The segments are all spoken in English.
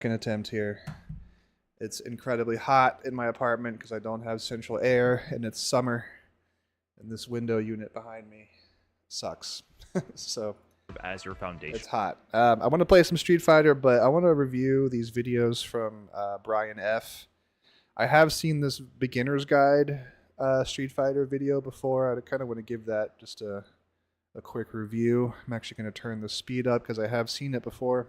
Second attempt here. It's incredibly hot in my apartment because I don't have central air, and it's summer, and this window unit behind me sucks. So as your foundation. it's hot. I want to play some Street Fighter, but I want to review these videos from Brian F. I have seen this beginner's guide Street Fighter video before. I kind of want to give that just a quick review. I'm actually going to turn the speed up because I have seen it before.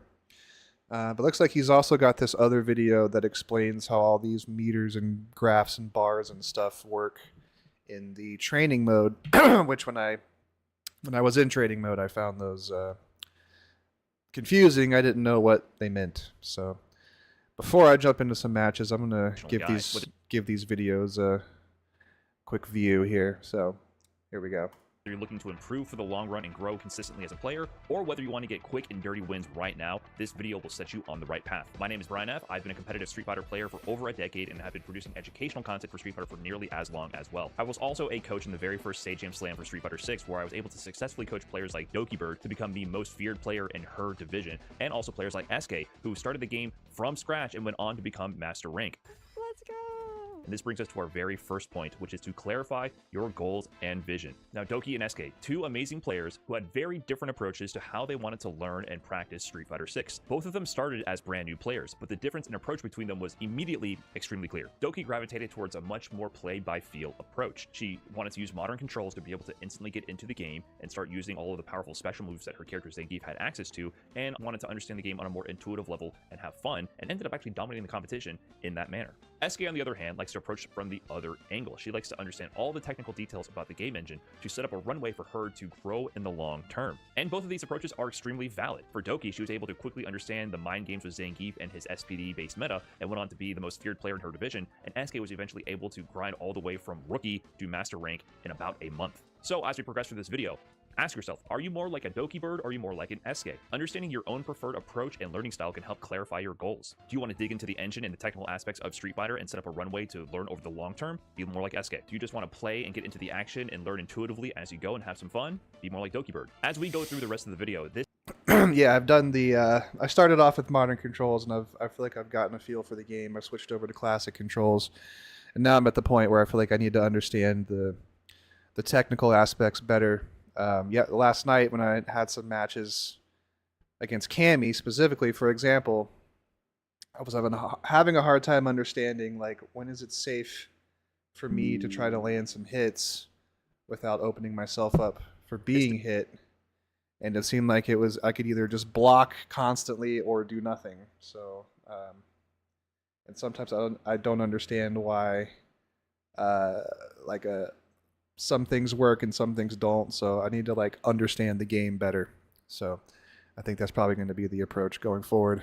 But looks like he's also got this other video that explains how all these meters and graphs and bars and stuff work in the training mode, which when I was in training mode, I found those confusing. I didn't know what they meant. So before I jump into some matches, I'm gonna give these videos a quick view here. So here we go. You're looking to improve for the long run and grow consistently as a player, or whether you want to get quick and dirty wins right now, this video will set you on the right path. My name is Brian F. I've been a competitive Street Fighter player for over a decade and have been producing educational content for Street Fighter for nearly as long as well. I was also a coach in the very first Stage Jam Slam for Street Fighter 6, where I was able to successfully coach players like Doki Bird to become the most feared player in her division, and also players like SK, who started the game from scratch and went on to become Master Rank. Let's go! And this brings us to our very first point, which is to clarify your goals and vision. Now, Doki and SK, two amazing players who had very different approaches to how they wanted to learn and practice Street Fighter 6. Both of them started as brand new players, but the difference in approach between them was immediately extremely clear. Doki gravitated towards a much more play-by-feel approach. She wanted to use modern controls to be able to instantly get into the game and start using all of the powerful special moves that her character Zangief had access to, and wanted to understand the game on a more intuitive level and have fun, and ended up actually dominating the competition in that manner. SK, on the other hand, likes to approach from the other angle. She likes to understand all the technical details about the game engine to set up a runway for her to grow in the long term. And both of these approaches are extremely valid. For Doki, she was able to quickly understand the mind games with Zangief and his SPD-based meta, and went on to be the most feared player in her division, and SK was eventually able to grind all the way from rookie to master rank in about a month. So as we progress through this video, ask yourself, are you more like a Doki Bird or are you more like an SK? Understanding your own preferred approach and learning style can help clarify your goals. Do you want to dig into the engine and the technical aspects of Street Fighter and set up a runway to learn over the long term? Be more like SK. Do you just want to play and get into the action and learn intuitively as you go and have some fun? Be more like Doki Bird. As we go through the rest of the video, this yeah, I've done the I started off with modern controls, and I feel like I've gotten a feel for the game. I switched over to classic controls, and now I'm at the point where I feel like I need to understand the technical aspects better. Yeah, last night when I had some matches against Cammy specifically, for example, I was having a hard time understanding, like, when is it safe for me to try to land some hits without opening myself up for being hit. And it seemed like I could either just block constantly or do nothing. So, and sometimes I don't understand why, some things work and some things don't. So I need to understand the game better. So I think that's probably going to be the approach going forward.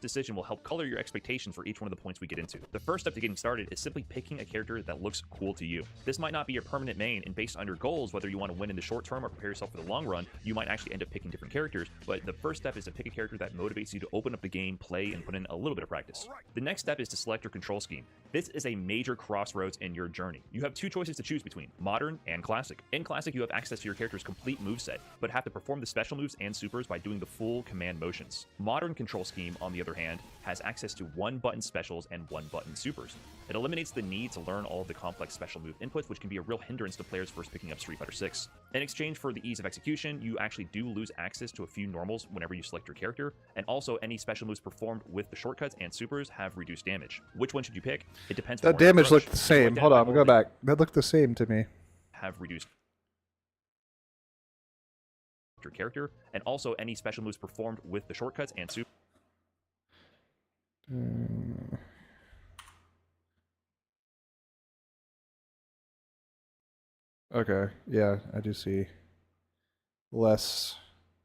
decision will help color your expectations for each one of the points we get into. The first step to getting started is simply picking a character that looks cool to you. This might not be your permanent main, and based on your goals, whether you want to win in the short term or prepare yourself for the long run, you might actually end up picking different characters, but the first step is to pick a character that motivates you to open up the game, play, and put in a little bit of practice. The next step is to select your control scheme. This is a major crossroads in your journey. You have two choices to choose between, Modern and Classic. In Classic, you have access to your character's complete moveset, but have to perform the special moves and supers by doing the full command motions. Modern control scheme, on the other hand, has access to one-button specials and one-button supers. It eliminates the need to learn all of the complex special move inputs, which can be a real hindrance to players first picking up Street Fighter 6. In exchange for the ease of execution, you actually do lose access to a few normals whenever you select your character, and also any special moves performed with the shortcuts and supers have reduced damage. Which one should you pick? It depends. That damage looked the same. Hold on, we'll go back. That looked the same to me. Have reduced your character, and also any special moves performed with the shortcuts and supers. Okay, yeah, I do see less.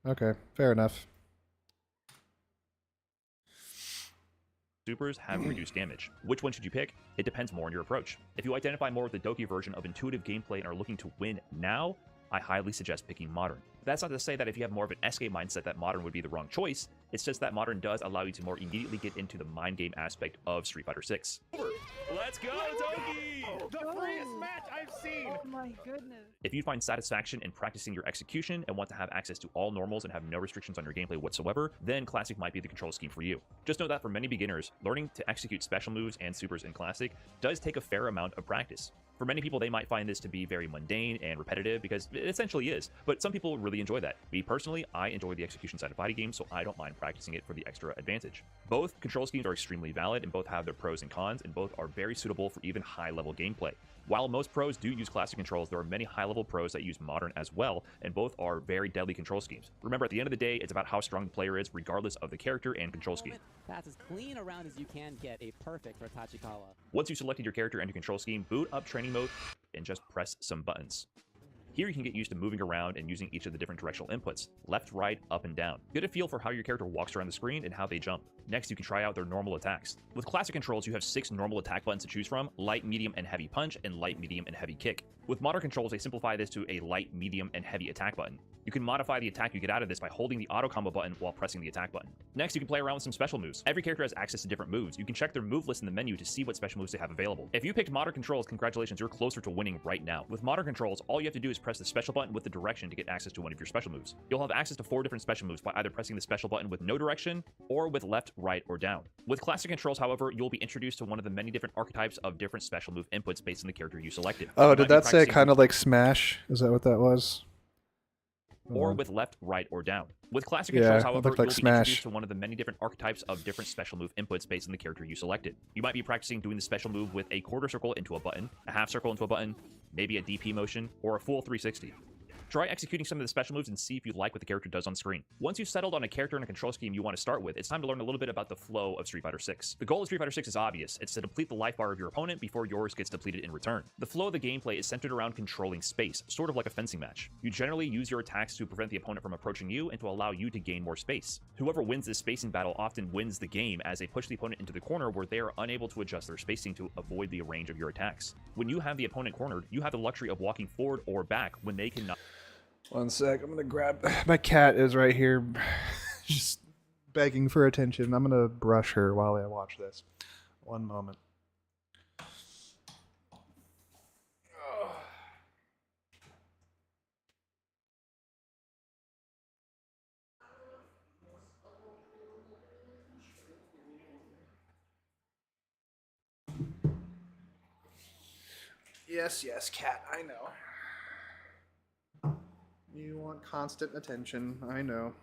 Okay, fair enough. Supers have reduced damage. Which one should you pick? It depends more on your approach. If you identify more with the Doki version of intuitive gameplay and are looking to win now, I highly suggest picking Modern. That's not to say that if you have more of an SK mindset that Modern would be the wrong choice. It's just that Modern does allow you to more immediately get into the mind game aspect of Street Fighter 6. Let's go, Toki! The freest match I've seen! Oh my goodness. If you find satisfaction in practicing your execution and want to have access to all normals and have no restrictions on your gameplay whatsoever, then Classic might be the control scheme for you. Just know that for many beginners, learning to execute special moves and supers in Classic does take a fair amount of practice. For many people, they might find this to be very mundane and repetitive because it essentially is, but some people really enjoy that. Me personally, I enjoy the execution side of fighting games, so I don't mind practicing it for the extra advantage. Both control schemes are extremely valid and both have their pros and cons, and both are very suitable for even high-level gameplay. While most pros do use classic controls, there are many high-level pros that use modern as well, and both are very deadly control schemes. Remember, at the end of the day, it's about how strong the player is, regardless of the character and control scheme. That's as clean around as you can get, a perfect for Tachikawa. Once you've selected your character and your control scheme, boot up training mode and just press some buttons. Here you can get used to moving around and using each of the different directional inputs, left, right, up, and down. Get a feel for how your character walks around the screen and how they jump. Next, you can try out their normal attacks. With classic controls, you have 6 normal attack buttons to choose from: light, medium, and heavy punch, and light, medium, and heavy kick. With modern controls, they simplify this to a light, medium, and heavy attack button. You can modify the attack you get out of this by holding the auto combo button while pressing the attack button. Next, you can play around with some special moves. Every character has access to different moves. You can check their move list in the menu to see what special moves they have available. If you picked modern controls, congratulations, you're closer to winning right now. With modern controls, all you have to do is press the special button with the direction to get access to one of your special moves. You'll have access to 4 different special moves by either pressing the special button with no direction or with left, right, or down. With classic controls, however, you'll be introduced to one of the many different archetypes of different special move inputs based on the character you selected. Oh, You did might be that say practicing kind of like Smash? Is that what that was? or with left, right, or down. With classic Yeah, controls, it however, looked like you'll be Smash. introduced to one of the many different archetypes of different special move inputs based on the character you selected. You might be practicing doing the special move with a quarter circle into a button, a half circle into a button, maybe a DP motion, or a full 360. Try executing some of the special moves and see if you like what the character does on screen. Once you've settled on a character and a control scheme you want to start with, it's time to learn a little bit about the flow of Street Fighter 6. The goal of Street Fighter 6 is obvious. It's to deplete the life bar of your opponent before yours gets depleted in return. The flow of the gameplay is centered around controlling space, sort of like a fencing match. You generally use your attacks to prevent the opponent from approaching you and to allow you to gain more space. Whoever wins this spacing battle often wins the game, as they push the opponent into the corner where they are unable to adjust their spacing to avoid the range of your attacks. When you have the opponent cornered, you have the luxury of walking forward or back when they cannot. One sec, I'm gonna grab. My cat is right here, just begging for attention. I'm gonna brush her while I watch this. One moment. Yes, yes, cat, I know. You want constant attention, I know.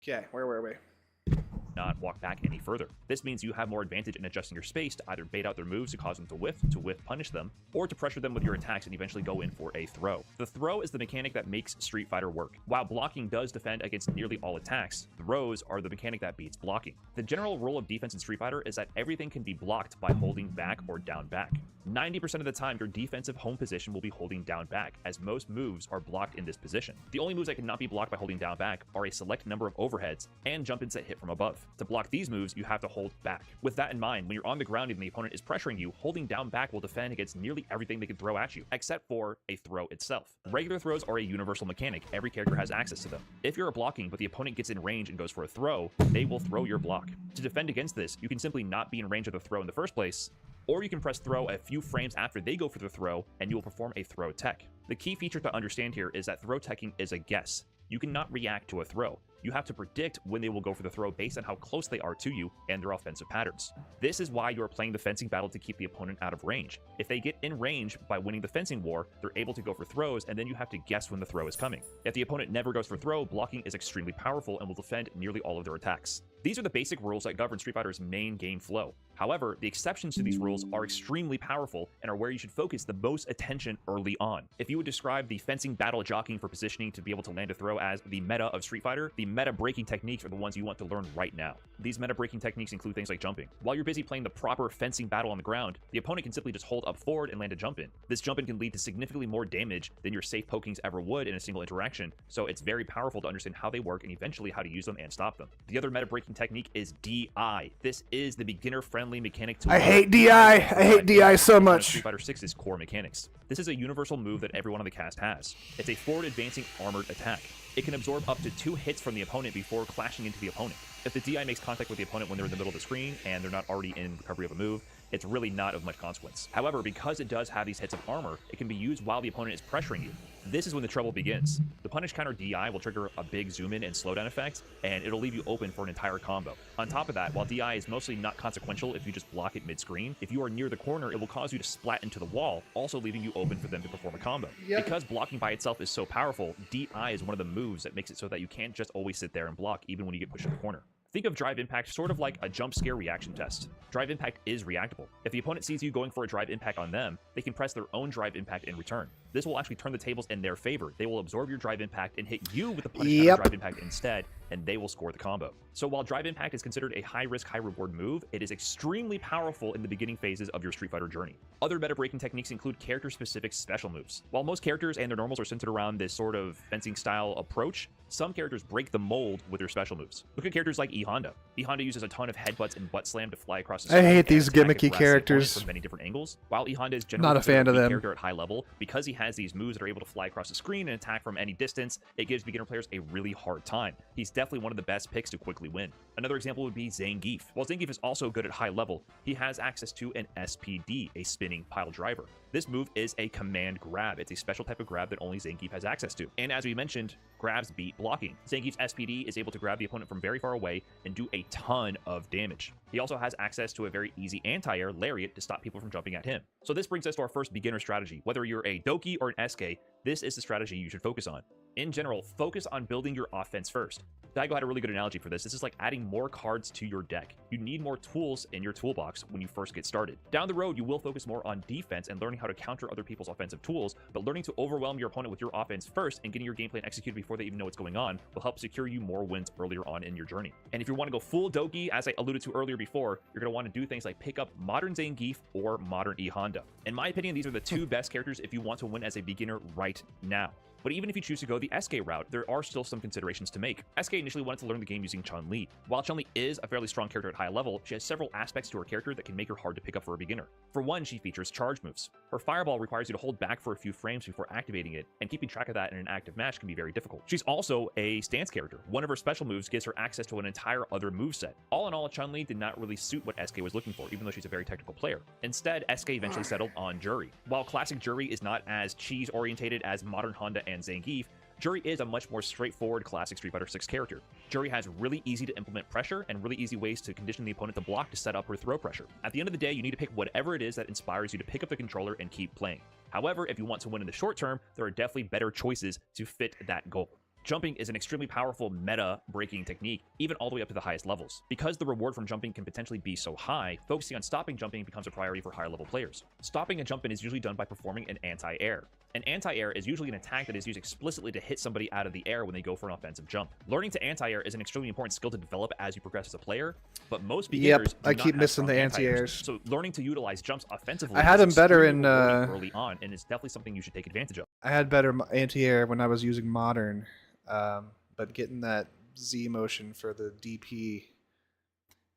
Okay, where were we? Not walk back any further. This means you have more advantage in adjusting your space to either bait out their moves to cause them to whiff punish them, or to pressure them with your attacks and eventually go in for a throw. The throw is the mechanic that makes Street Fighter work. While blocking does defend against nearly all attacks, throws are the mechanic that beats blocking. The general rule of defense in Street Fighter is that everything can be blocked by holding back or down back. 90% of the time, your defensive home position will be holding down back, as most moves are blocked in this position. The only moves that cannot be blocked by holding down back are a select number of overheads and jump-ins that hit from above. To block these moves, you have to hold back. With that in mind, when you're on the ground and the opponent is pressuring you, holding down back will defend against nearly everything they can throw at you, except for a throw itself. Regular throws are a universal mechanic. Every character has access to them. If you're blocking, but the opponent gets in range and goes for a throw, they will throw your block. To defend against this, you can simply not be in range of the throw in the first place, or you can press throw a few frames after they go for the throw, and you will perform a throw tech. The key feature to understand here is that throw teching is a guess. You cannot react to a throw. You have to predict when they will go for the throw based on how close they are to you and their offensive patterns. This is why you are playing the fencing battle to keep the opponent out of range. If they get in range by winning the fencing war, they're able to go for throws, and then you have to guess when the throw is coming. If the opponent never goes for throw, blocking is extremely powerful and will defend nearly all of their attacks. These are the basic rules that govern Street Fighter's main game flow. However, the exceptions to these rules are extremely powerful and are where you should focus the most attention early on. If you would describe the fencing battle jockeying for positioning to be able to land a throw as the meta of Street Fighter, the meta breaking techniques are the ones you want to learn right now. These meta breaking techniques include things like jumping. While you're busy playing the proper fencing battle on the ground, the opponent can simply just hold up forward and land a jump in. This jump in can lead to significantly more damage than your safe pokings ever would in a single interaction, so it's very powerful to understand how they work and eventually how to use them and stop them. The other meta breaking technique is DI. This is the beginner friendly mechanic to I hate DI. I hate DI so one of much. Street Fighter 6's core mechanics. This is a universal move that everyone on the cast has. It's a forward advancing armored attack. It can absorb up to 2 hits from the opponent before clashing into the opponent. If the DI makes contact with the opponent when they're in the middle of the screen and they're not already in recovery of a move, it's really not of much consequence. However, because it does have these hits of armor, it can be used while the opponent is pressuring you. This is when the trouble begins. The punish counter DI will trigger a big zoom in and slowdown effect, and it'll leave you open for an entire combo. On top of that, while DI is mostly not consequential if you just block it mid-screen, if you are near the corner, it will cause you to splat into the wall, also leaving you open for them to perform a combo. Yep. Because blocking by itself is so powerful, DI is one of the moves that makes it so that you can't just always sit there and block, even when you get pushed in the corner. Think of Drive Impact sort of like a jump scare reaction test. Drive Impact is reactable. If the opponent sees you going for a Drive Impact on them, they can press their own Drive Impact in return. This will actually turn the tables in their favor. They will absorb your Drive Impact and hit you with the punish counter Drive Impact instead, and they will score the combo. So while Drive Impact is considered a high-risk, high-reward move, it is extremely powerful in the beginning phases of your Street Fighter journey. Other meta-breaking techniques include character-specific special moves. While most characters and their normals are centered around this sort of fencing-style approach, some characters break the mold with their special moves. Look at characters like E Honda. E Honda uses a ton of headbutts and butt slam to fly across the screen. I hate these and attack gimmicky aggressive characters. opponents from many different angles. While E Honda is generally Not a fan of them. character at high level, because he has these moves that are able to fly across the screen and attack from any distance, it gives beginner players a really hard time. He's definitely one of the best picks to quickly win. Another example would be Zangief. While Zangief is also good at high level, he has access to an SPD, a spinning pile driver. This move is a command grab. It's a special type of grab that only Zangief has access to. And as we mentioned, grabs beat blocking. Zangief's SPD is able to grab the opponent from very far away and do a ton of damage. He also has access to a very easy anti-air lariat to stop people from jumping at him. So this brings us to our first beginner strategy. Whether you're a Doki or an SK, this is the strategy you should focus on. In general, focus on building your offense first. Daigo had a really good analogy for this. This is like adding more cards to your deck. You need more tools in your toolbox when you first get started. Down the road, you will focus more on defense and learning how to counter other people's offensive tools, but learning to overwhelm your opponent with your offense first and getting your game plan executed before they even know what's going on will help secure you more wins earlier on in your journey. And if you want to go full Doki, as I alluded to earlier before, you're going to want to do things like pick up Modern Zangief or Modern E Honda. In my opinion, these are the two best characters if you want to win as a beginner right now. But even if you choose to go the SK route, there are still some considerations to make. SK initially wanted to learn the game using Chun-Li. While Chun-Li is a fairly strong character at high level, she has several aspects to her character that can make her hard to pick up for a beginner. For one, she features charge moves. Her fireball requires you to hold back for a few frames before activating it, and keeping track of that in an active match can be very difficult. She's also a stance character. One of her special moves gives her access to an entire other moveset. All in all, Chun-Li did not really suit what SK was looking for, even though she's a very technical player. Instead, SK eventually settled on Juri. While classic Juri is not as cheese-orientated as modern Honda and Zangief, Juri is a much more straightforward classic Street Fighter 6 character. Juri has really easy to implement pressure and really easy ways to condition the opponent to block to set up her throw pressure. At the end of the day, you need to pick whatever it is that inspires you to pick up the controller and keep playing. However, if you want to win in the short term, there are definitely better choices to fit that goal. Jumping is an extremely powerful meta-breaking technique, even all the way up to the highest levels. Because the reward from jumping can potentially be so high, focusing on stopping jumping becomes a priority for higher level players. Stopping a jump-in is usually done by performing an anti-air. An anti-air is usually an attack that is used explicitly to hit somebody out of the air when they go for an offensive jump. Learning to anti-air is an extremely important skill to develop as you progress as a player, but most beginners do I not keep have missing strong the anti-airs. anti-airs. So learning to utilize jumps offensively I had is them better extremely in, rewarding early on, and it's definitely something you should take advantage of. I had better anti-air when I was using modern, but getting that Z motion for the DP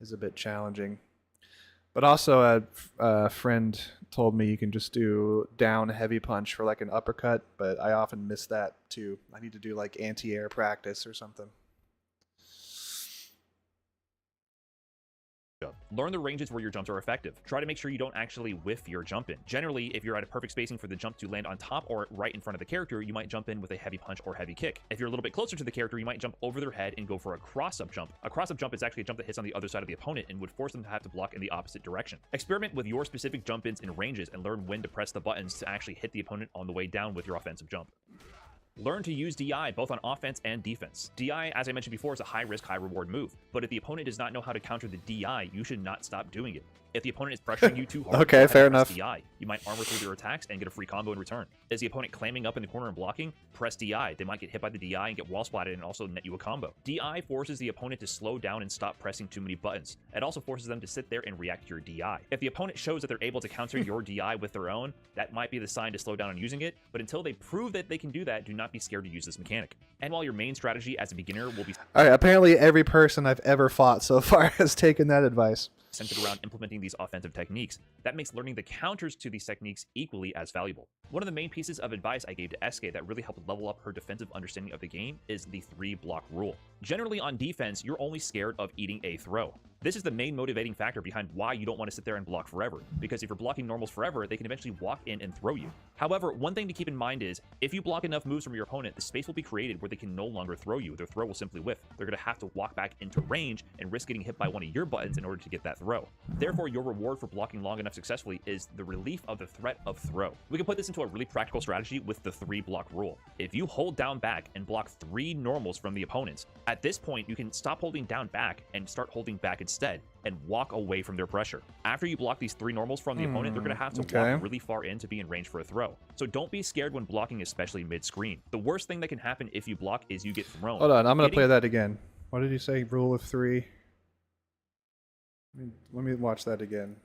is a bit challenging. But also a friend told me you can just do down heavy punch for like an uppercut, but I often miss that too. I need to do like anti-air practice or something. Learn the ranges where your jumps are effective. Try to make sure you don't actually whiff your jump in. Generally, if you're at a perfect spacing for the jump to land on top or right in front of the character, you might jump in with a heavy punch or heavy kick. If you're a little bit closer to the character, you might jump over their head and go for a cross-up jump. A cross-up jump is actually a jump that hits on the other side of the opponent and would force them to have to block in the opposite direction. Experiment with your specific jump-ins and ranges and learn when to press the buttons to actually hit the opponent on the way down with your offensive jump. Learn to use DI both on offense and defense. DI, as I mentioned before, is a high-risk, high-reward move, but if the opponent does not know how to counter the DI, you should not stop doing it. If the opponent is pressuring you too hard, Okay, fair press enough. DI. You might armor through their attacks and get a free combo in return. Is the opponent clamming up in the corner and blocking? Press DI. They might get hit by the DI and get wall splatted and also net you a combo. DI forces the opponent to slow down and stop pressing too many buttons. It also forces them to sit there and react to your DI. If the opponent shows that they're able to counter your DI with their own, that might be the sign to slow down on using it, but until they prove that they can do that, do not be scared to use this mechanic. And while your main strategy as a beginner will be... All right, apparently every person I've ever fought so far has taken that advice. centered around implementing these offensive techniques. That makes learning the counters to these techniques equally as valuable. One of the main pieces of advice I gave to SK that really helped level up her defensive understanding of the game is the 3-block rule. Generally on defense, you're only scared of eating a throw. This is the main motivating factor behind why you don't want to sit there and block forever, because if you're blocking normals forever, they can eventually walk in and throw you. However, one thing to keep in mind is, if you block enough moves from your opponent, the space will be created where they can no longer throw you. Their throw will simply whiff. They're going to have to walk back into range and risk getting hit by one of your buttons in order to get that throw. Therefore, your reward for blocking long enough successfully is the relief of the threat of throw. We can put this into a really practical strategy with the 3-block rule. If you hold down back and block 3 normals from the opponents, at this point you can stop holding down back and start holding back instead, and walk away from their pressure. After you block these 3 normals from the opponent, they're going to have to walk really far in to be in range for a throw. So don't be scared when blocking, especially mid-screen. The worst thing that can happen if you block is you get thrown. Hold on, I'm going to play that again. What did you say? Rule of 3? Let me watch that again.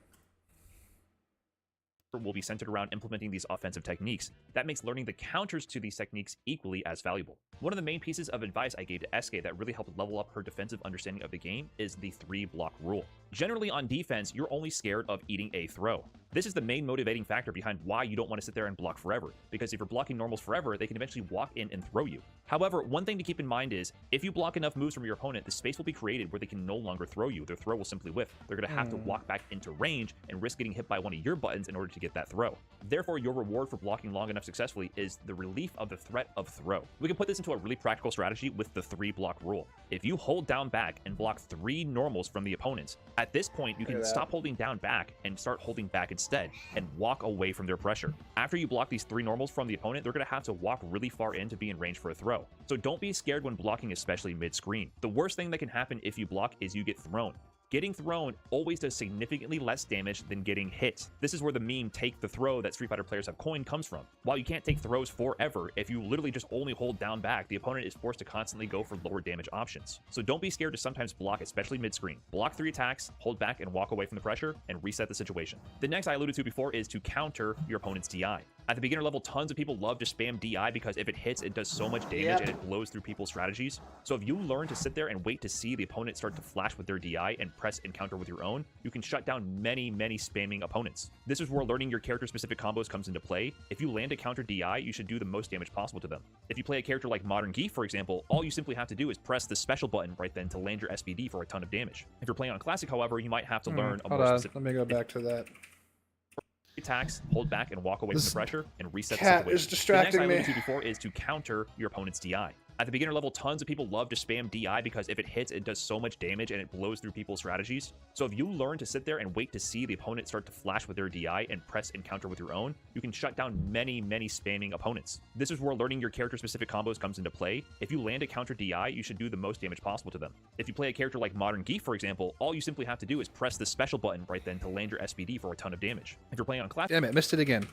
Will be centered around implementing these offensive techniques. That makes learning the counters to these techniques equally as valuable. One of the main pieces of advice I gave to SK that really helped level up her defensive understanding of the game is the 3-block rule. Generally on defense, you're only scared of eating a throw. This is the main motivating factor behind why you don't want to sit there and block forever, because if you're blocking normals forever, they can eventually walk in and throw you. However, one thing to keep in mind is, if you block enough moves from your opponent, the space will be created where they can no longer throw you. Their throw will simply whiff. They're going to have to walk back into range and risk getting hit by one of your buttons in order to get that throw. Therefore, your reward for blocking long enough successfully is the relief of the threat of throw. We can put this into a really practical strategy with the 3-block rule. If you hold down back and block 3 normals from the opponents, at this point you can stop holding down back and start holding back instead, and walk away from their pressure. After you block these 3 normals from the opponent, they're going to have to walk really far in to be in range for a throw. So don't be scared when blocking, especially mid-screen. The worst thing that can happen if you block is you get thrown. Getting thrown always does significantly less damage than getting hit. This is where the meme "take the throw" that Street Fighter players have coined comes from. While you can't take throws forever, if you literally just only hold down back, the opponent is forced to constantly go for lower damage options. So don't be scared to sometimes block, especially mid-screen. Block 3 attacks, hold back and walk away from the pressure, and reset the situation. The next I alluded to before is to counter your opponent's DI. At the beginner level, tons of people love to spam DI because if it hits, it does so much damage and it blows through people's strategies. So if you learn to sit there and wait to see the opponent start to flash with their DI and press and counter with your own, you can shut down many spamming opponents. This is where learning your character-specific combos comes into play. If you land a counter DI, you should do the most damage possible to them. If you play a character like Modern Geef, for example, all you simply have to do is press the special button right then to land your SBD for a ton of damage. If you're playing on Classic, however, you might have to learn a more specific... Let me go back to that. Attacks, hold back and walk away from the pressure, and reset the Cat situation. is distracting the next I me. alluded to before is to counter your opponent's DI. At the beginner level, tons of people love to spam DI because if it hits, it does so much damage and it blows through people's strategies. So if you learn to sit there and wait to see the opponent start to flash with their DI and press and counter with your own, you can shut down many spamming opponents. This is where learning your character-specific combos comes into play. If you land a counter DI, you should do the most damage possible to them. If you play a character like Modern Geef, for example, all you simply have to do is press the special button right then to land your SBD for a ton of damage. If you're playing on Classic... Damn it, missed it again.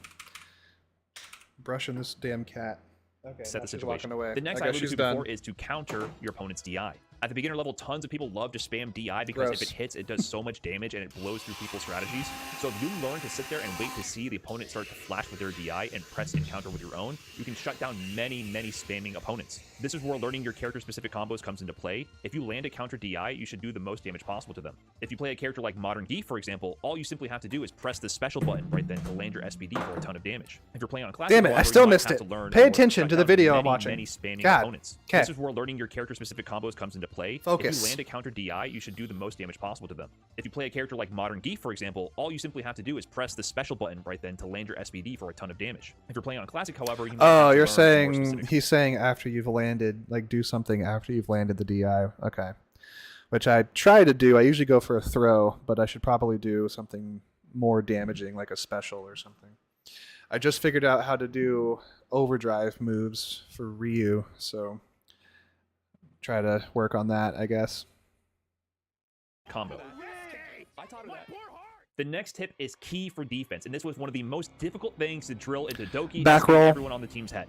Brushing this damn cat. Okay, set the she's situation. walking away. The next I I guess alluded she's to done. before is to counter your opponent's DI. At the beginner level, tons of people love to spam DI because if it hits, it does so much damage and it blows through people's strategies. So if you learn to sit there and wait to see the opponent start to flash with their DI and press and counter with your own, you can shut down many spamming opponents. This is where learning your character-specific combos comes into play. If you land a counter DI, you should do the most damage possible to them. If you play a character like Modern Geef, for example, all you simply have to do is press the special button right then to land your SBD for a ton of damage. If you're playing on Classic, Damn it, I still missed it. Pay attention to the video I'm watching. Many spamming God. opponents. Okay. This is where learning your character-specific combos comes into play. Focus. If you land a counter DI, you should do the most damage possible to them. If you play a character like Modern Geef, for example, all you simply have to do is press the special button right then to land your SBD for a ton of damage. If you're playing on Classic, however, you might have to You're learn some more saying specific... he's saying after you've landed, like do something after you've landed the DI. Okay. Which I try to do. I usually go for a throw, but I should probably do something more damaging, like a special or something. I just figured out how to do overdrive moves for Ryu, so try to work on that, I guess. combo. I taught her that. The next tip is key for defense, and this was one of the most difficult things to drill into Doki Back and roll. everyone on the team's head.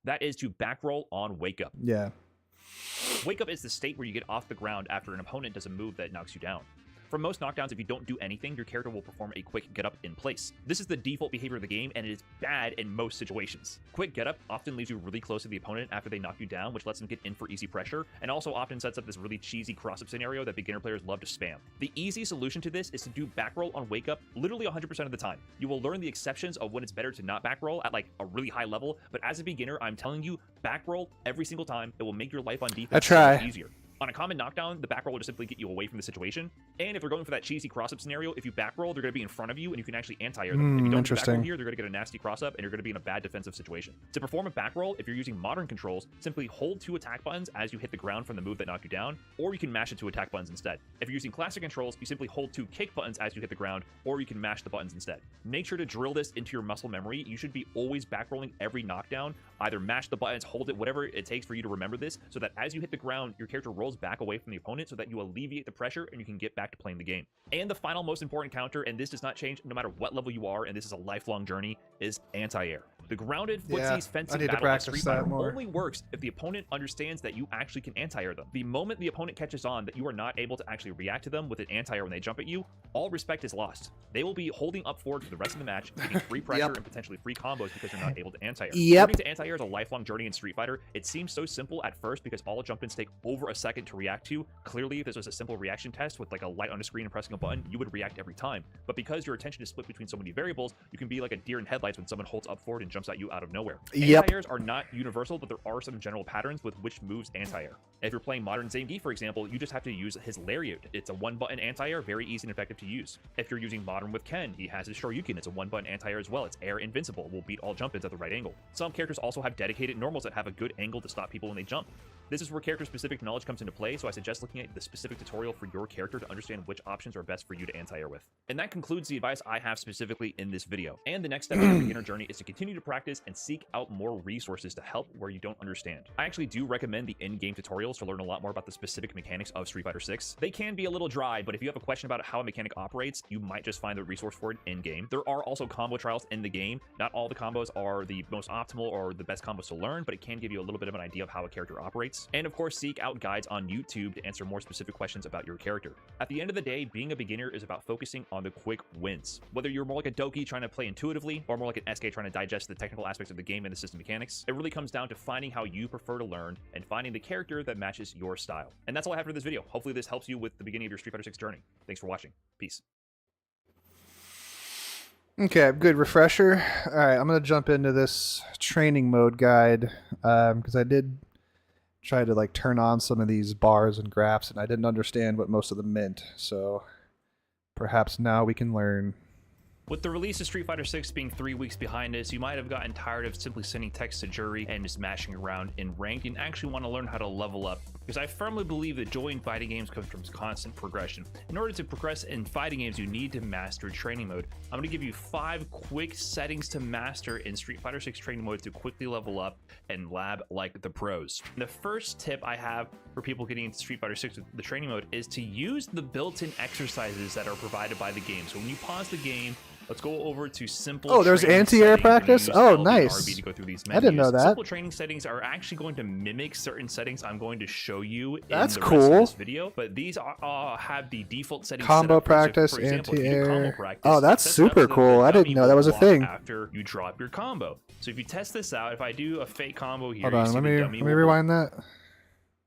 That is to back roll on wake up. Yeah. Wake up is the state where you get off the ground after an opponent does a move that knocks you down. For most knockdowns, if you don't do anything, your character will perform a quick get up in place. This is the default behavior of the game, and it is bad in most situations. Quick get up often leaves you really close to the opponent after they knock you down, which lets them get in for easy pressure, and also often sets up this really cheesy cross-up scenario that beginner players love to spam. The easy solution to this is to do back roll on wake up literally 100% of the time. You will learn the exceptions of when it's better to not back roll at like a really high level, but as a beginner, I'm telling you, back roll every single time. It will make your life on defense so much easier. On a common knockdown, the back roll will just simply get you away from the situation. And if they're going for that cheesy cross-up scenario, if you back roll, they're going to be in front of you, and you can actually anti-air them. If you don't do back roll here, they're going to get a nasty cross-up, and you're going to be in a bad defensive situation. To perform a back roll, if you're using modern controls, simply hold 2 attack buttons as you hit the ground from the move that knocked you down, or you can mash it 2 attack buttons instead. If you're using classic controls, you simply hold 2 kick buttons as you hit the ground, or you can mash the buttons instead. Make sure to drill this into your muscle memory. You should be always back rolling every knockdown. Either mash the buttons, hold it, whatever it takes for you to remember this, so that as you hit the ground, your character rolls back away from the opponent so that you alleviate the pressure and you can get back to playing the game. And the final most important counter, and this does not change no matter what level you are, and this is a lifelong journey, is anti-air. The grounded footsies fencing battle of Street Fighter only works if the opponent understands that you actually can anti-air them. The moment the opponent catches on that you are not able to actually react to them with an anti-air when they jump at you, all respect is lost. They will be holding up forward for the rest of the match, getting free pressure and potentially free combos because you're not able to anti-air. Learning to anti-air is a lifelong journey in Street Fighter. It seems so simple at first because all jump-ins take over a second to react to. Clearly, if this was a simple reaction test with like a light on a screen and pressing a button, you would react every time. But because your attention is split between so many variables, you can be like a deer in headlights when someone holds up forward and jumps at you out of nowhere. Anti-airs are not universal, but there are some general patterns with which moves anti-air. If you're playing modern Zangief, for example, you just have to use his Lariat. It's a 1-button anti-air, very easy and effective to use. If you're using modern with Ken, he has his Shoryuken. It's a 1-button anti-air as well. It's air invincible. Will beat all jump-ins at the right angle. Some characters also have dedicated normals that have a good angle to stop people when they jump. This is where character-specific knowledge comes into play, so I suggest looking at the specific tutorial for your character to understand which options are best for you to anti-air with. And that concludes the advice I have specifically in this video. And the next step in your beginner journey is to continue to practice and seek out more resources to help where you don't understand. I actually do recommend the in-game tutorials to learn a lot more about the specific mechanics of Street Fighter 6. They can be a little dry, but if you have a question about how a mechanic operates, you might just find the resource for it in-game. There are also combo trials in the game. Not all the combos are the most optimal or the best combos to learn, but it can give you a little bit of an idea of how a character operates. And of course, seek out guides on YouTube to answer more specific questions about your character. At the end of the day, being a beginner is about focusing on the quick wins. Whether you're more like a Doki trying to play intuitively, or more like an SK trying to digest the technical aspects of the game and the system mechanics, it really comes down to finding how you prefer to learn and finding the character that matches your style. And that's all I have for this video. Hopefully this helps you with the beginning of your Street Fighter 6 journey. Thanks for watching. Peace. Okay, good refresher. All right, I'm going to jump into this training mode guide because I did try to like turn on some of these bars and graphs and I didn't understand what most of them meant. So perhaps now we can learn. With the release of Street Fighter 6 being 3 weeks behind us, you might have gotten tired of simply sending text to jury and just mashing around in ranked and actually want to learn how to level up. Because I firmly believe that joy in fighting games comes from constant progression. In order to progress in fighting games, you need to master training mode. I'm going to give you 5 quick settings to master in Street Fighter 6 training mode to quickly level up and lab like the pros. The first tip I have for people getting into Street Fighter 6 with the training mode is to use the built-in exercises that are provided by the game. So when you pause the game, let's go over to simple. Oh, there's anti-air practice? Oh, nice. To go through these I didn't know that. Simple training settings are actually going to mimic certain settings I'm going to show you in That's the cool. rest of this video, but these are have the default settings combo set up. practice, So for example, if you do combo anti-air. practice, Oh, that's set it up super so that cool. the I didn't dummy know that will was a block thing. after you drop your combo. So if you test this out, if I do a fake combo here, Hold you on, see let the me dummy will rewind that.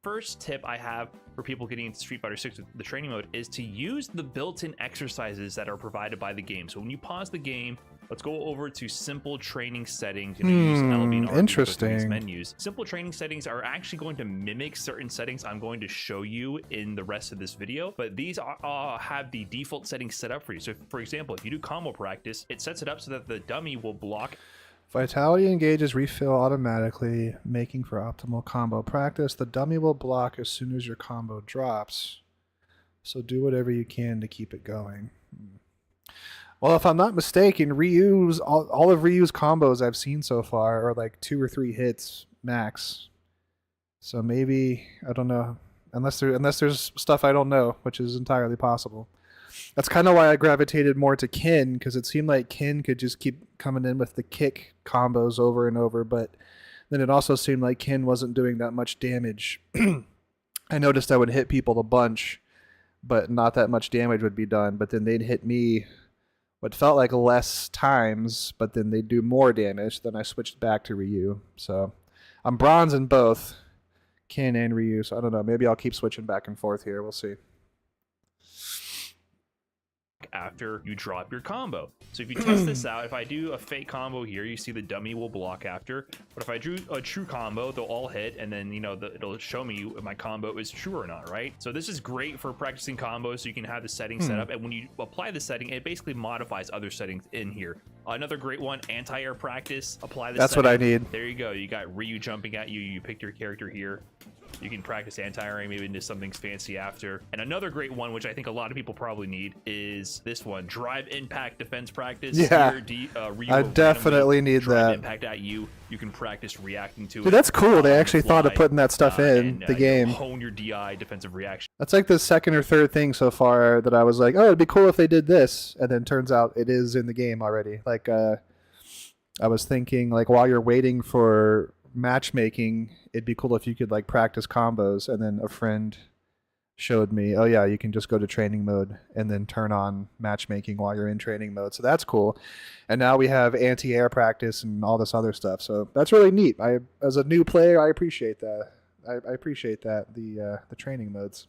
First tip I have for people getting into Street Fighter 6 with the training mode is to use the built-in exercises that are provided by the game. So when you pause the game, let's go over to simple training settings. Use LB and RB interesting. to go through these menus. Simple training settings are actually going to mimic certain settings I'm going to show you in the rest of this video, but these have the default settings set up for you. So for example, if you do combo practice, it sets it up so that the dummy will block. Vitality engages refill automatically, making for optimal combo practice. The dummy will block as soon as your combo drops. So do whatever you can to keep it going. Well, if I'm not mistaken, Ryu's all of Ryu's combos I've seen so far are like 2 or 3 hits max. So maybe, I don't know, unless there's stuff I don't know, which is entirely possible. That's kind of why I gravitated more to Ken, because it seemed like Ken could just keep coming in with the kick combos over and over, but then it also seemed like Ken wasn't doing that much damage. I noticed I would hit people a bunch, but not that much damage would be done. But then they'd hit me what felt like less times, but then they'd do more damage. Then I switched back to Ryu. So I'm bronze in both Ken and Ryu. So I don't know. Maybe I'll keep switching back and forth here. We'll see. After you drop your combo. So if you test this out, if I do a fake combo here, you see the dummy will block after. But if I do a true combo, they'll all hit, and then it'll show me if my combo is true or not, right? So this is great for practicing combos, so you can have the settings set up, and when you apply the setting, it basically modifies other settings in here. Another great one, anti-air practice. Apply this. That's what I need. There you go. You got Ryu jumping at you. You picked your character here. You can practice anti-airing maybe into something fancy after. And another great one, which I think a lot of people probably need, is this one, drive impact defense practice. Yeah, Ryu I definitely need drive that. Impact at you. You can practice reacting to it. Dude, that's cool. They actually thought of fly, putting that stuff in the game. Hone your DI defensive reaction. That's like the second or third thing so far that I was like, oh, it'd be cool if they did this. And then turns out it is in the game already. Like, I was thinking, like, while you're waiting for matchmaking, it'd be cool if you could, like, practice combos. And then a friend showed me, oh, yeah, you can just go to training mode and then turn on matchmaking while you're in training mode. So that's cool. And now we have anti-air practice and all this other stuff. So that's really neat. As a new player, I appreciate that. I appreciate that, the training modes.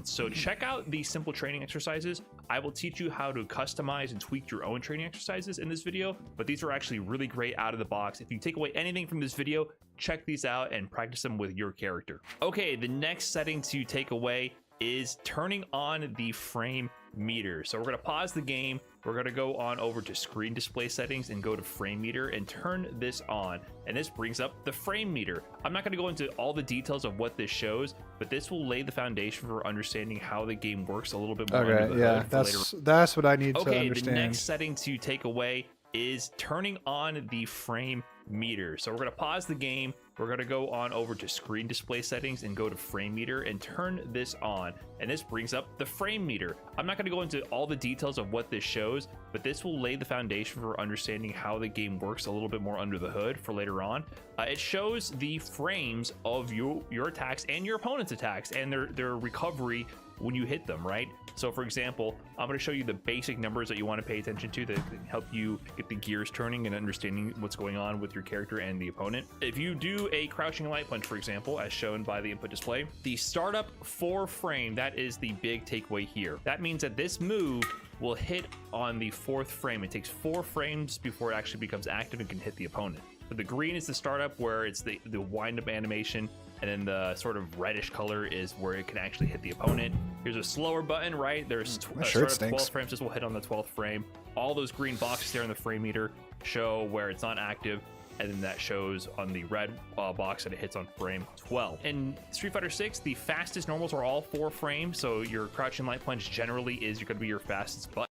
So check out these simple training exercises. I will teach you how to customize and tweak your own training exercises in this video, but these are actually really great out of the box. If you take away anything from this video, check these out and practice them with your character. Okay, the next setting to take away is turning on the frame meter. So we're going to pause the game. We're going to go on over to screen display settings and go to frame meter and turn this on. And this brings up the frame meter. I'm not going to go into all the details of what this shows, but this will lay the foundation for understanding how the game works a little bit more. Okay, yeah, that's what I need to understand. Okay, the next setting to take away is turning on the frame meter. So we're going to pause the game. We're going to go on over to screen display settings and go to frame meter and turn this on. And this brings up the frame meter. I'm not going to go into all the details of what this shows, but this will lay the foundation for understanding how the game works a little bit more under the hood for later on. It shows the frames of your attacks and your opponent's attacks and their recovery when you hit them, right? So for example, I'm going to show you the basic numbers that you want to pay attention to that can help you get the gears turning and understanding what's going on with your character and the opponent. If you do a crouching light punch, for example, as shown by the input display, the startup 4 frame, that is the big takeaway here. That means that this move will hit on the 4th frame. It takes 4 frames before it actually becomes active and can hit the opponent. But the green is the startup, where it's the wind-up animation, and then the sort of reddish color is where it can actually hit the opponent. Here's a slower button, right? There's startup 12 frames. This will hit on the 12th frame. All those green boxes there in the frame meter show where it's not active, and then that shows on the red box that it hits on frame 12. In Street Fighter 6, the fastest normals are all 4 frames, so your crouching light punch generally is going to be your fastest button.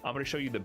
I'm going to show you the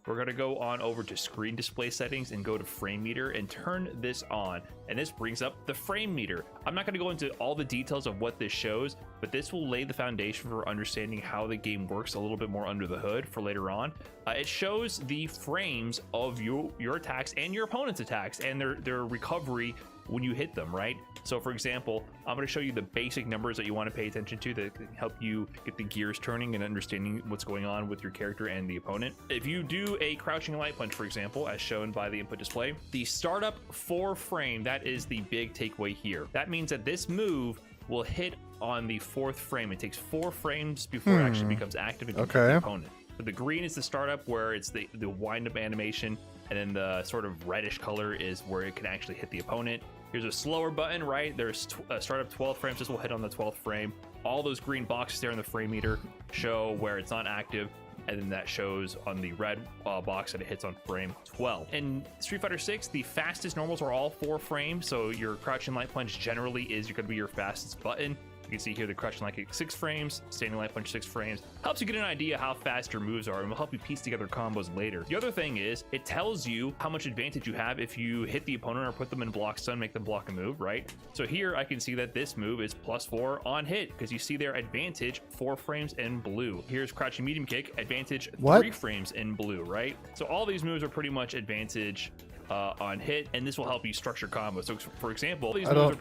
We're going to go on over to screen display settings and go to frame meter and turn this on. And this brings up the frame meter. I'm not going to go into all the details of what this shows, but this will lay the foundation for understanding how the game works a little bit more under the hood for later on. It shows the frames of your attacks and your opponent's attacks and their recovery when you hit them, right? So for example, I'm going to show you the basic numbers that you want to pay attention to that can help you get the gears turning and understanding what's going on with your character and the opponent. If you do a crouching light punch, for example, as shown by the input display, the startup 4 frame, that is the big takeaway here. That means that this move will hit on the 4th frame. It takes 4 frames before it actually becomes active and can hit the opponent. But the green is the startup, where it's the wind-up animation, and then the sort of reddish color is where it can actually hit the opponent. Here's a slower button, right? There's startup 12 frames. This will hit on the 12th frame. All those green boxes there in the frame meter show where it's not active, and then that shows on the red box that it hits on frame 12. In Street Fighter 6, the fastest normals are all 4 frames, so your crouching light punch generally is going to be your fastest button. You can see here the crouching light kick 6 frames, standing light punch 6 frames. Helps you get an idea how fast your moves are and will help you piece together combos later. The other thing is, it tells you how much advantage you have if you hit the opponent or put them in block stun, make them block a move, right? So here I can see that this move is +4 on hit, because you see their advantage 4 frames in blue. Here's crouching medium kick, advantage 3 frames in blue, right? So all these moves are pretty much advantage on hit, and this will help you structure combos. So for example, these moves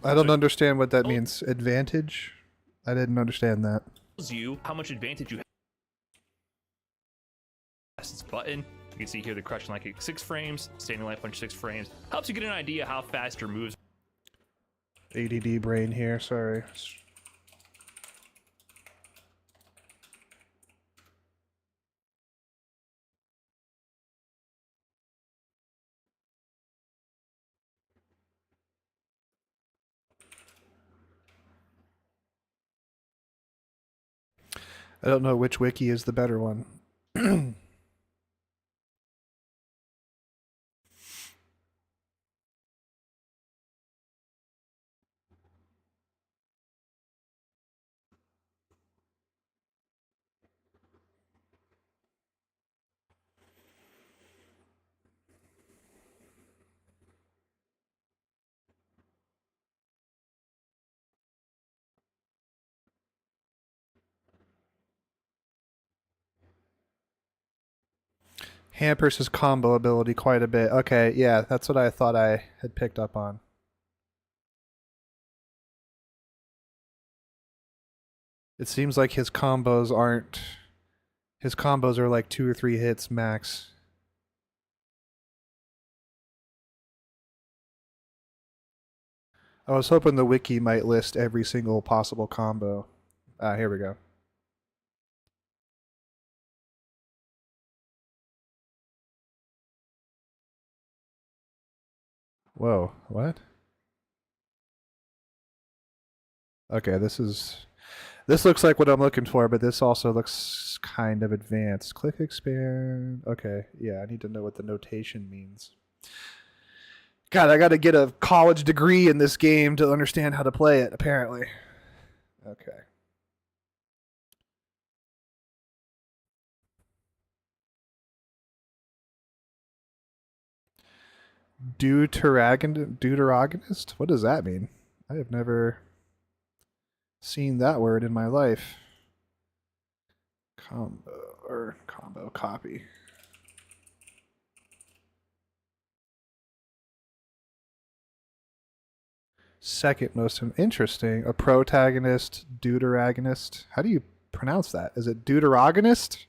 I don't understand what that means. Advantage? I didn't understand that. Tells you how much advantage you have. This button. You can see here the crouching light kick 6 frames, standing light punch 6 frames. Helps you get an idea how fast your moves. ADD brain here, sorry. I don't know which wiki is the better one. Hampers his combo ability quite a bit. Okay, yeah, that's what I thought I had picked up on. It seems like his combos aren't... His combos are like 2 or 3 hits max. I was hoping the wiki might list every single possible combo. Ah, here we go. Whoa, what? Okay, this looks like what I'm looking for, but this also looks kind of advanced. Click expand. Okay, yeah, I need to know what the notation means. God, I got to get a college degree in this game to understand how to play it, apparently. Okay. Deuteragonist? What does that mean? I have never seen that word in my life. Combo copy. Second most interesting. A protagonist, deuteragonist. How do you pronounce that? Is it deuteragonist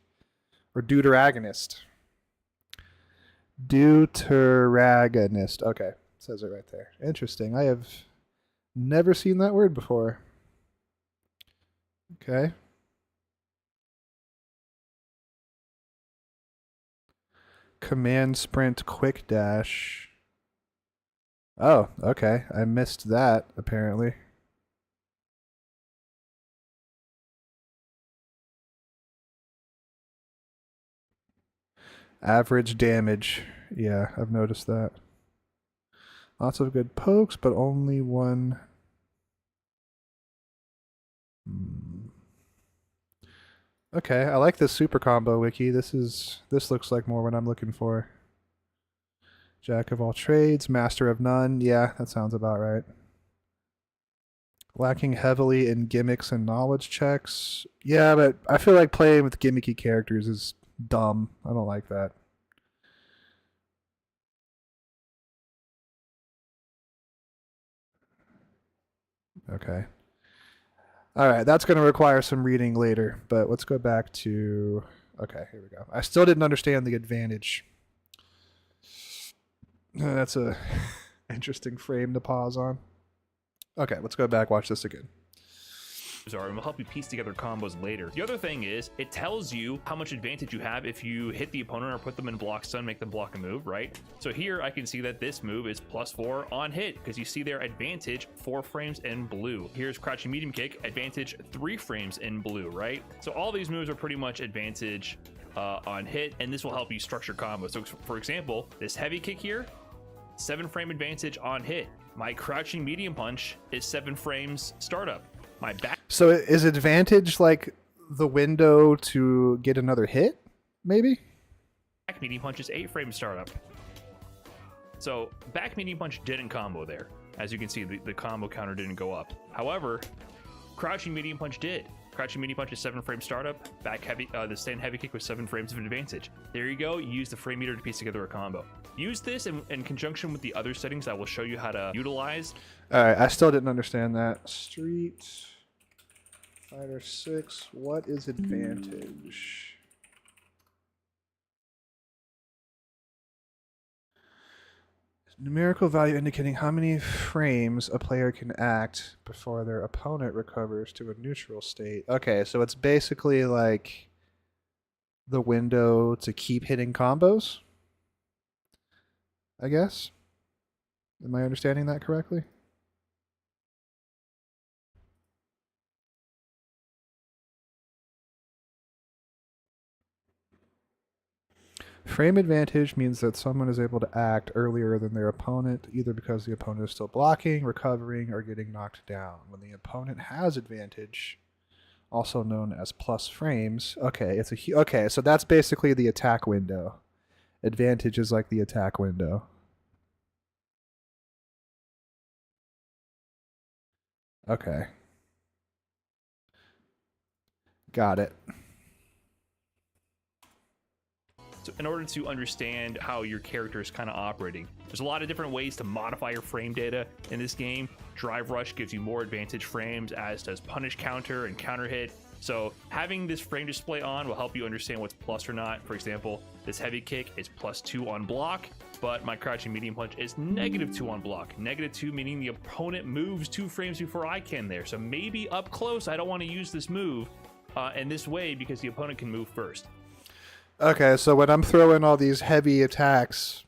or deuteragonist? Deuteragonist. Okay, it says it right there. Interesting. I have never seen that word before. Okay. Command sprint quick dash. Oh, okay. I missed that, apparently. Average damage. Yeah, I've noticed that. Lots of good pokes, but only one. Okay, I like this super combo wiki. This looks like more what I'm looking for. Jack of all trades, master of none. Yeah, that sounds about right. Lacking heavily in gimmicks and knowledge checks. Yeah, but I feel like playing with gimmicky characters is dumb. I don't like that. Okay. All right, that's going to require some reading later, but let's go back to... Okay, here we go. I still didn't understand the advantage. That's a interesting frame to pause on. Okay, let's go back, watch this again. And will help you piece together combos later. The other thing is, it tells you how much advantage you have if you hit the opponent or put them in block stun, make them block a move, right? So here I can see that this move is +4 on hit, because you see their advantage 4 frames in blue. Here's crouching medium kick, advantage 3 frames in blue, right? So all these moves are pretty much advantage on hit, and this will help you structure combos. So for example, this heavy kick here, 7 frame advantage on hit. My crouching medium punch is 7 frames startup. My back. So is advantage like the window to get another hit, maybe? Back medium punch is 8 frame startup. So back medium punch didn't combo there. As you can see, the combo counter didn't go up. However, crouching medium punch did. Crouching medium punch is 7 frame startup. Back heavy, the stand heavy kick with 7 frames of advantage. There you go. You use the frame meter to piece together a combo. Use this in conjunction with the other settings I will show you how to utilize. All right, I still didn't understand that. Street Fighter 6. What is advantage? Numerical value indicating how many frames a player can act before their opponent recovers to a neutral state. Okay, so it's basically like the window to keep hitting combos, I guess. Am I understanding that correctly? Frame advantage means that someone is able to act earlier than their opponent, either because the opponent is still blocking, recovering, or getting knocked down. When the opponent has advantage, also known as plus frames, okay, okay, so that's basically the attack window. Advantage is like the attack window. Okay. Got it. So in order to understand how your character is kind of operating, there's a lot of different ways to modify your frame data in this game. Drive Rush gives you more advantage frames, as does Punish Counter and Counter Hit. So having this frame display on will help you understand what's plus or not. For example, this heavy kick is +2 on block, but my crouching medium punch is -2 on block. -2 meaning the opponent moves 2 frames before I can there. So maybe up close, I don't want to use this move in this way because the opponent can move first. Okay, so when I'm throwing all these heavy attacks,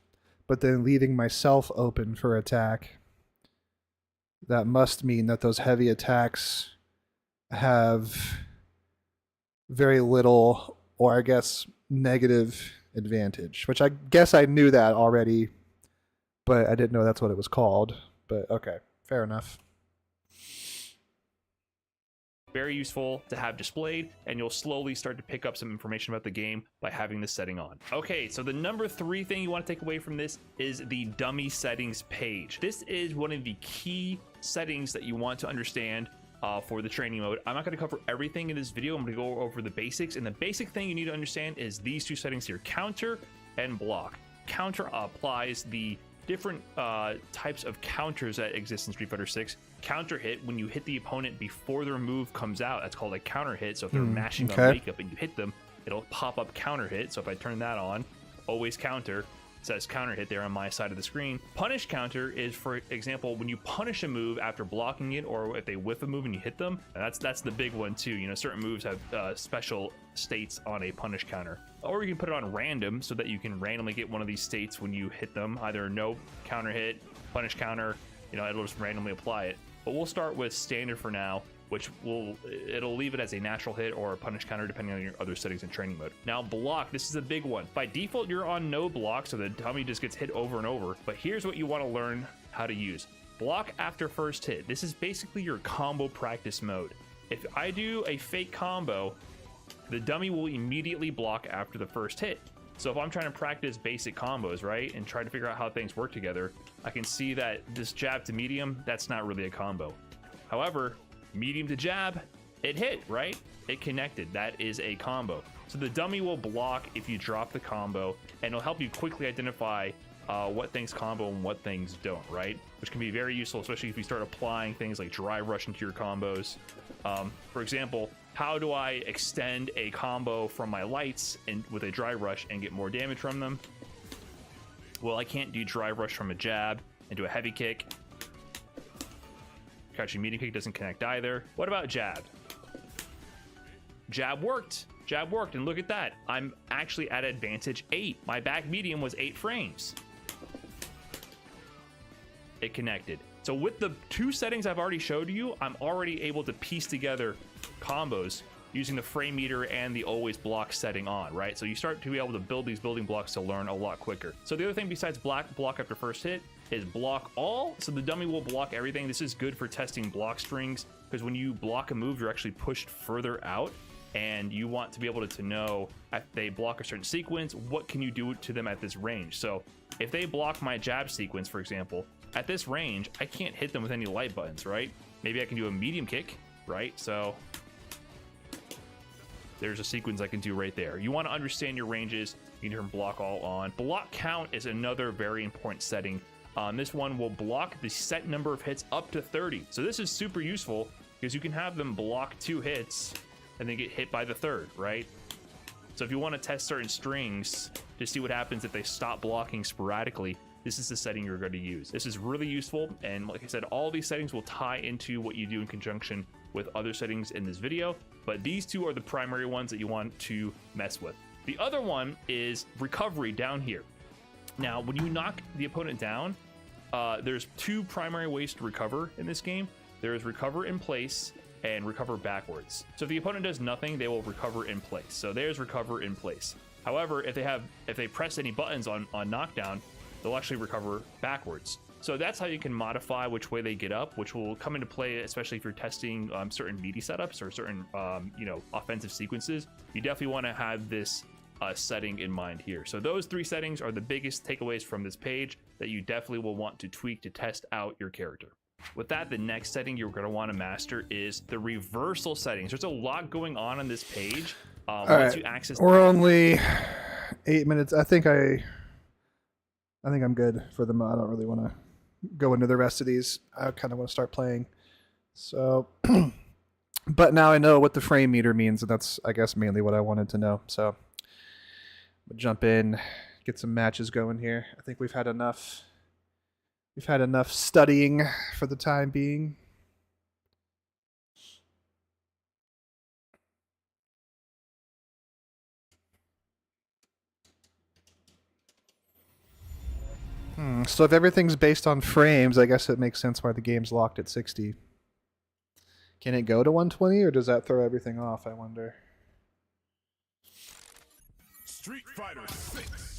but then leaving myself open for attack, that must mean that those heavy attacks have very little, or I guess negative advantage, which I guess I knew that already, but I didn't know that's what it was called. But okay, fair enough. Very useful to have displayed, and you'll slowly start to pick up some information about the game by having this setting on. Okay, so the number 3 thing you want to take away from this is the dummy settings page. This is one of the key settings that you want to understand for the training mode. I'm not going to cover everything in this video. I'm going to go over the basics, and the basic thing you need to understand is these 2 settings here: counter and block. Counter applies the different types of counters that exist in Street Fighter 6. Counter hit, when you hit the opponent before their move comes out, that's called a counter hit. So if they're mashing on makeup and you hit them, it'll pop up counter hit. So if I turn that on, always counter, it says counter hit there on my side of the screen. Punish counter is, for example, when you punish a move after blocking it, or if they whiff a move and you hit them. And that's the big one too. You know, certain moves have special states on a punish counter. Or you can put it on random so that you can randomly get one of these states when you hit them. Either no counter hit, punish counter, you know, it'll just randomly apply it. But we'll start with standard for now, which it'll leave it as a natural hit or a punish counter depending on your other settings in training mode. Now block, this is a big one. By default, you're on no block, so the dummy just gets hit over and over. But here's what you want to learn how to use. Block after first hit. This is basically your combo practice mode. If I do a fake combo, the dummy will immediately block after the first hit. So if I'm trying to practice basic combos, right, and try to figure out how things work together, I can see that this jab to medium, that's not really a combo. However, medium to jab, it hit, right? It connected. That is a combo. So the dummy will block if you drop the combo, and it'll help you quickly identify what things combo and what things don't, right? Which can be very useful, especially if you start applying things like drive rush into your combos. For example, how do I extend a combo from my lights and with a drive rush and get more damage from them? Well, I can't do drive rush from a jab into a heavy kick. Crouching medium kick doesn't connect either. What about jab? Jab worked. Jab worked, and look at that. I'm actually at advantage 8. My back medium was 8 frames. It connected. So with the 2 settings I've already showed you, I'm already able to piece together combos using the frame meter and the always block setting on, right? So you start to be able to build these building blocks to learn a lot quicker. So the other thing besides block after first hit is block all. So the dummy will block everything. This is good for testing block strings, because when you block a move, you're actually pushed further out, and you want to be able to know if they block a certain sequence, what can you do to them at this range? So if they block my jab sequence, for example, at this range, I can't hit them with any light buttons, right? Maybe I can do a medium kick, right? So there's a sequence I can do right there. You want to understand your ranges. You can turn block all on. Block count is another very important setting. This one will block the set number of hits up to 30. So this is super useful because you can have them block 2 hits and then get hit by the 3rd, right? So if you want to test certain strings to see what happens if they stop blocking sporadically, this is the setting you're going to use. This is really useful, and like I said, all these settings will tie into what you do in conjunction with other settings in this video, but these 2 are the primary ones that you want to mess with. The other one is recovery down here. Now, when you knock the opponent down, there's 2 primary ways to recover in this game. There is recover in place and recover backwards. So if the opponent does nothing, they will recover in place. So there's recover in place. However, if they press any buttons on knockdown, they'll actually recover backwards. So that's how you can modify which way they get up, which will come into play, especially if you're testing certain meaty setups or certain offensive sequences. You definitely want to have this setting in mind here. So those 3 settings are the biggest takeaways from this page that you definitely will want to tweak to test out your character. With that, the next setting you're going to want to master is the reversal settings. There's a lot going on this page. Once you access, we're only 8 minutes. I think I'm good for them. I don't really want to go into the rest of these. I kind of want to start playing. So, but now I know what the frame meter means, and that's, I guess, mainly what I wanted to know. So, we'll jump in, get some matches going here. I think we've had enough. We've had enough studying for the time being. So if everything's based on frames, I guess it makes sense why the game's locked at 60. Can it go to 120, or does that throw everything off, I wonder? Street Fighter 6.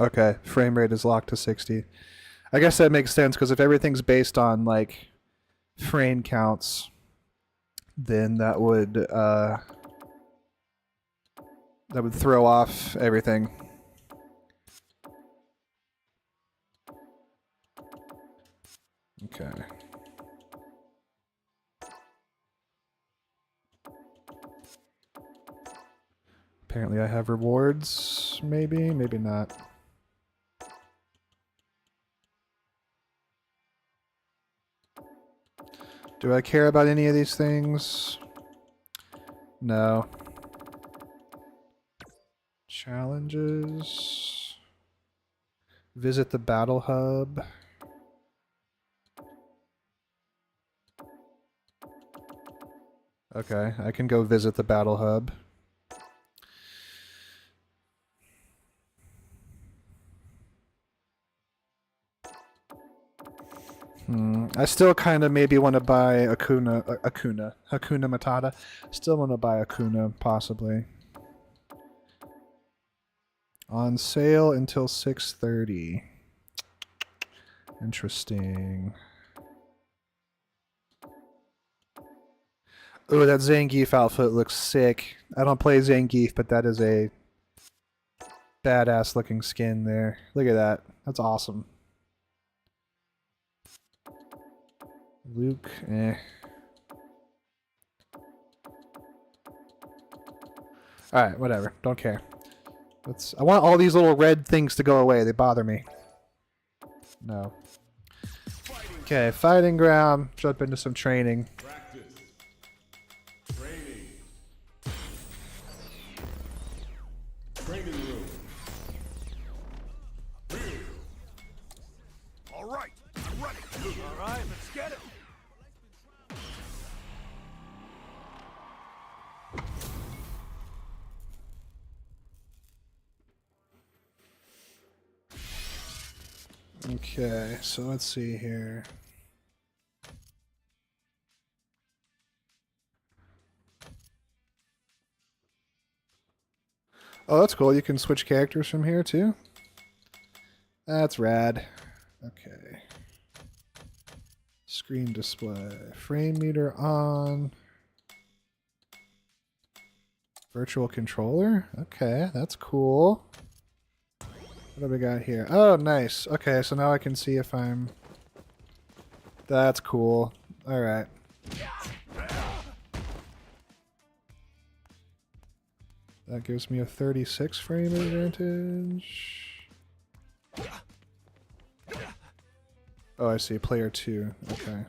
Okay, frame rate is locked to 60. I guess that makes sense, because if everything's based on like frame counts, then that would throw off everything. Okay. Apparently I have rewards, maybe, maybe not. Do I care about any of these things? No. Challenges. Visit the battle hub. Okay, I can go visit the battle hub. I still kind of maybe want to buy Hakuna Matata. Still want to buy Hakuna, possibly. On sale until 6:30. Interesting. Oh, that Zangief outfit looks sick. I don't play Zangief, but that is a badass looking skin there. Look at that. That's awesome. Luke, eh. Alright, whatever. Don't care. I want all these little red things to go away. They bother me. No. Okay, fighting ground. Jump into some training. Practice. Training. Training room. All right, I'm ready. All right, let's get it. Okay, so let's see here. Oh, that's cool. You can switch characters from here too. That's rad. Okay. Screen display. Frame meter on. Virtual controller? Okay, that's cool. What do we got here? Oh, nice. Okay, so now I can see if I'm... That's cool. Alright. That gives me a 36 frame advantage. Oh, I see. Player 2. Okay.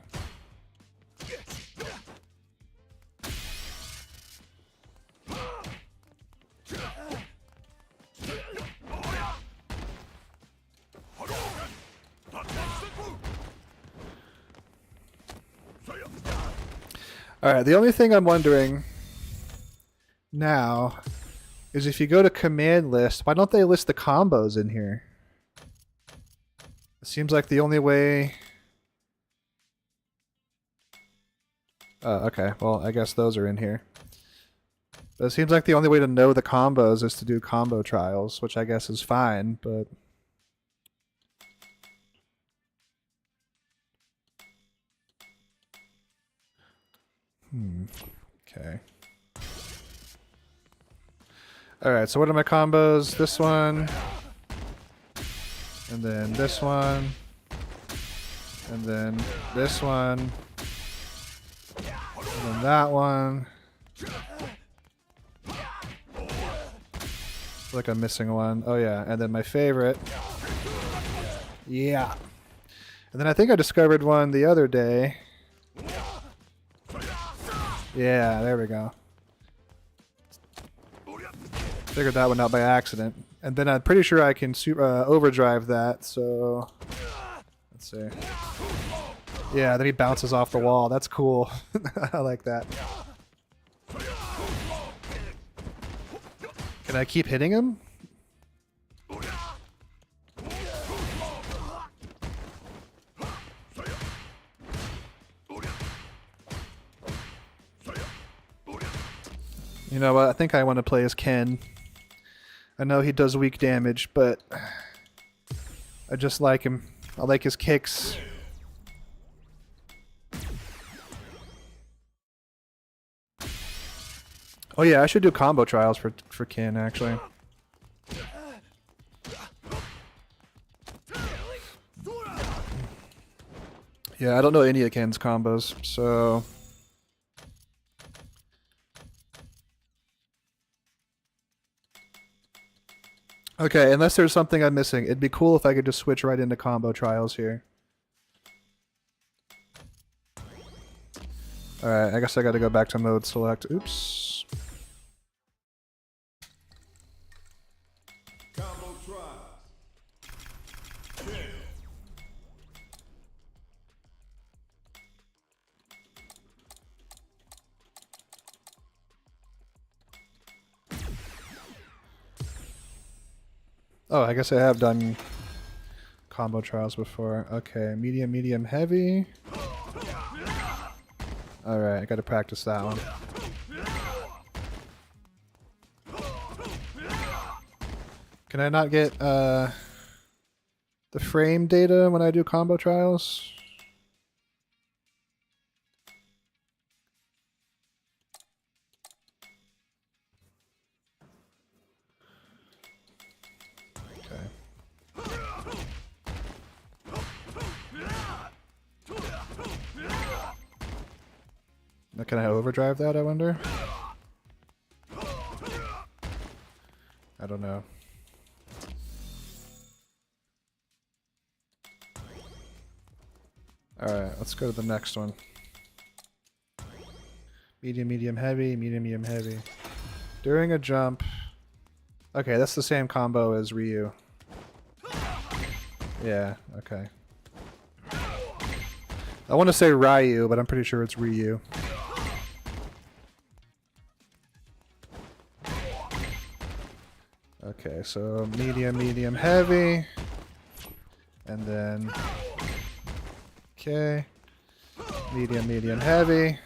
Alright, the only thing I'm wondering now is if you go to command list, why don't they list the combos in here? It seems like the only way... okay, well, I guess those are in here. But it seems like the only way to know the combos is to do combo trials, which I guess is fine, but... Okay. Alright, so what are my combos? This one. And then this one. And then this one. And then that one. I feel like I'm missing one. Oh yeah, and then my favorite. Yeah. And then I think I discovered one the other day. Yeah, there we go. Figured that one out by accident. And then I'm pretty sure I can overdrive that, so... Let's see. Yeah, then he bounces off the wall. That's cool. I like that. Can I keep hitting him? You know what? I think I want to play as Ken. I know he does weak damage, but I just like him. I like his kicks. Oh yeah, I should do combo trials for Ken, actually. Yeah, I don't know any of Ken's combos, so... Okay, unless there's something I'm missing. It'd be cool if I could just switch right into combo trials here. Alright, I guess I gotta go back to mode select. Oops. Combo trials. Kill. Oh, I guess I have done combo trials before. Okay, medium, medium, heavy. Alright, I gotta practice that one. Can I not get the frame data when I do combo trials? Now, can I overdrive that, I wonder? I don't know. Alright, let's go to the next one. Medium, medium, heavy, medium, medium, heavy. During a jump... Okay, that's the same combo as Ryu. Yeah, okay. I want to say Ryu, but I'm pretty sure it's Ryu. Okay, so medium, medium, heavy. And then... Okay. Medium, medium, heavy.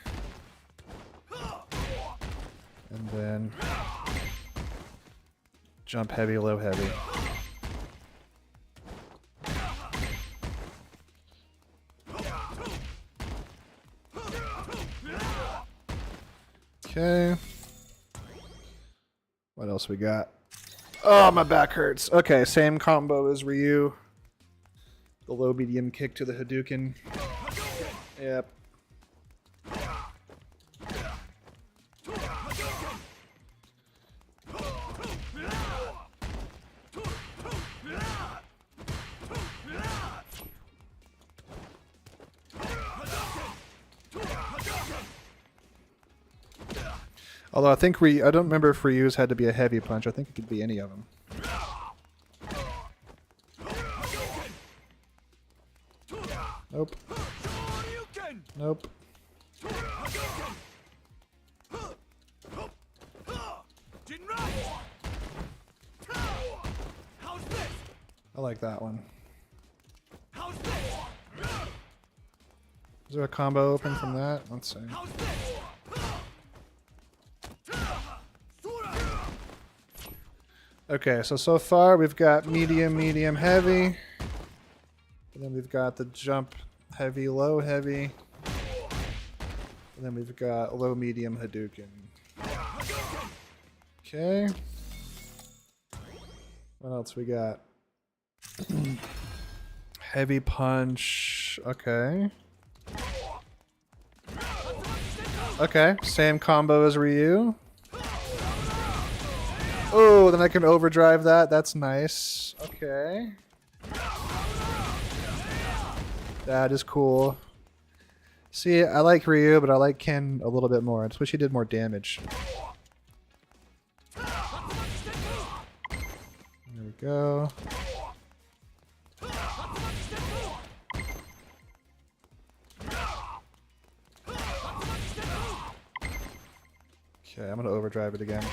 And then... Jump heavy, low heavy. Okay. What else we got? Oh, my back hurts. Okay, same combo as Ryu. The low medium kick to the Hadouken. Yep. Although I think I don't remember if Ryu's had to be a heavy punch. I think it could be any of them. Nope. Nope. I like that one. Is there a combo open from that? Let's see. Okay, so far we've got medium, medium, heavy. And then we've got the jump heavy, low, heavy. And then we've got low, medium, Hadouken. Okay. What else we got? Heavy punch. Okay. Okay, same combo as Ryu. Oh, then I can overdrive that. That's nice. Okay. That is cool. See, I like Ryu, but I like Ken a little bit more. I just wish he did more damage. There we go. Okay, I'm gonna overdrive it again.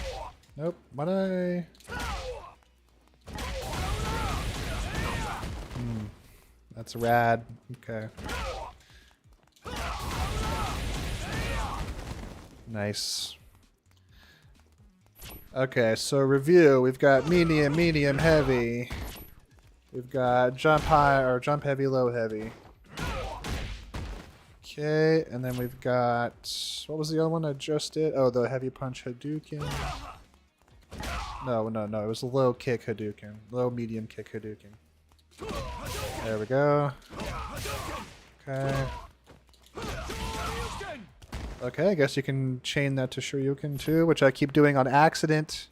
Nope. Why did I? That's rad. Okay. Nice. Okay, so review. We've got medium, medium, heavy. We've got jump high or jump heavy, low heavy. Okay, and then we've got, what was the other one I just did? Oh, the heavy punch Hadouken. No, it was a low kick Hadouken. Low medium kick Hadouken. There we go. Okay. Okay, I guess you can chain that to Shoryuken too, which I keep doing on accident.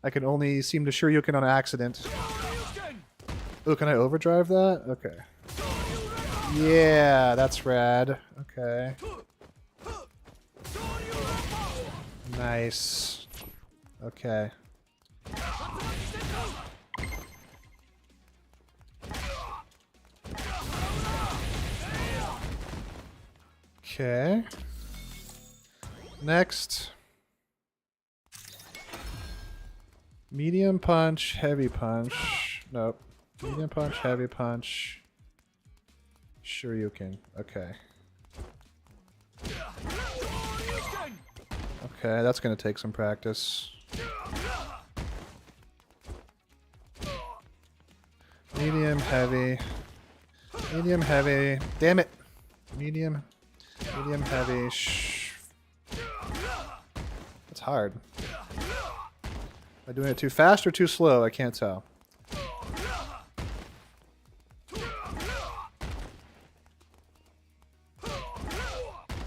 I can only seem to Shoryuken on accident. Oh, can I overdrive that? Okay. Yeah, that's rad. Okay. Nice. Okay. Okay. Next. Medium punch, heavy punch. Nope. Medium punch, heavy punch. Shoryuken. Okay. Okay, that's gonna take some practice. Medium, heavy. Medium, heavy. Damn it! Medium. Medium, heavy. That's hard. Am I doing it too fast or too slow? I can't tell.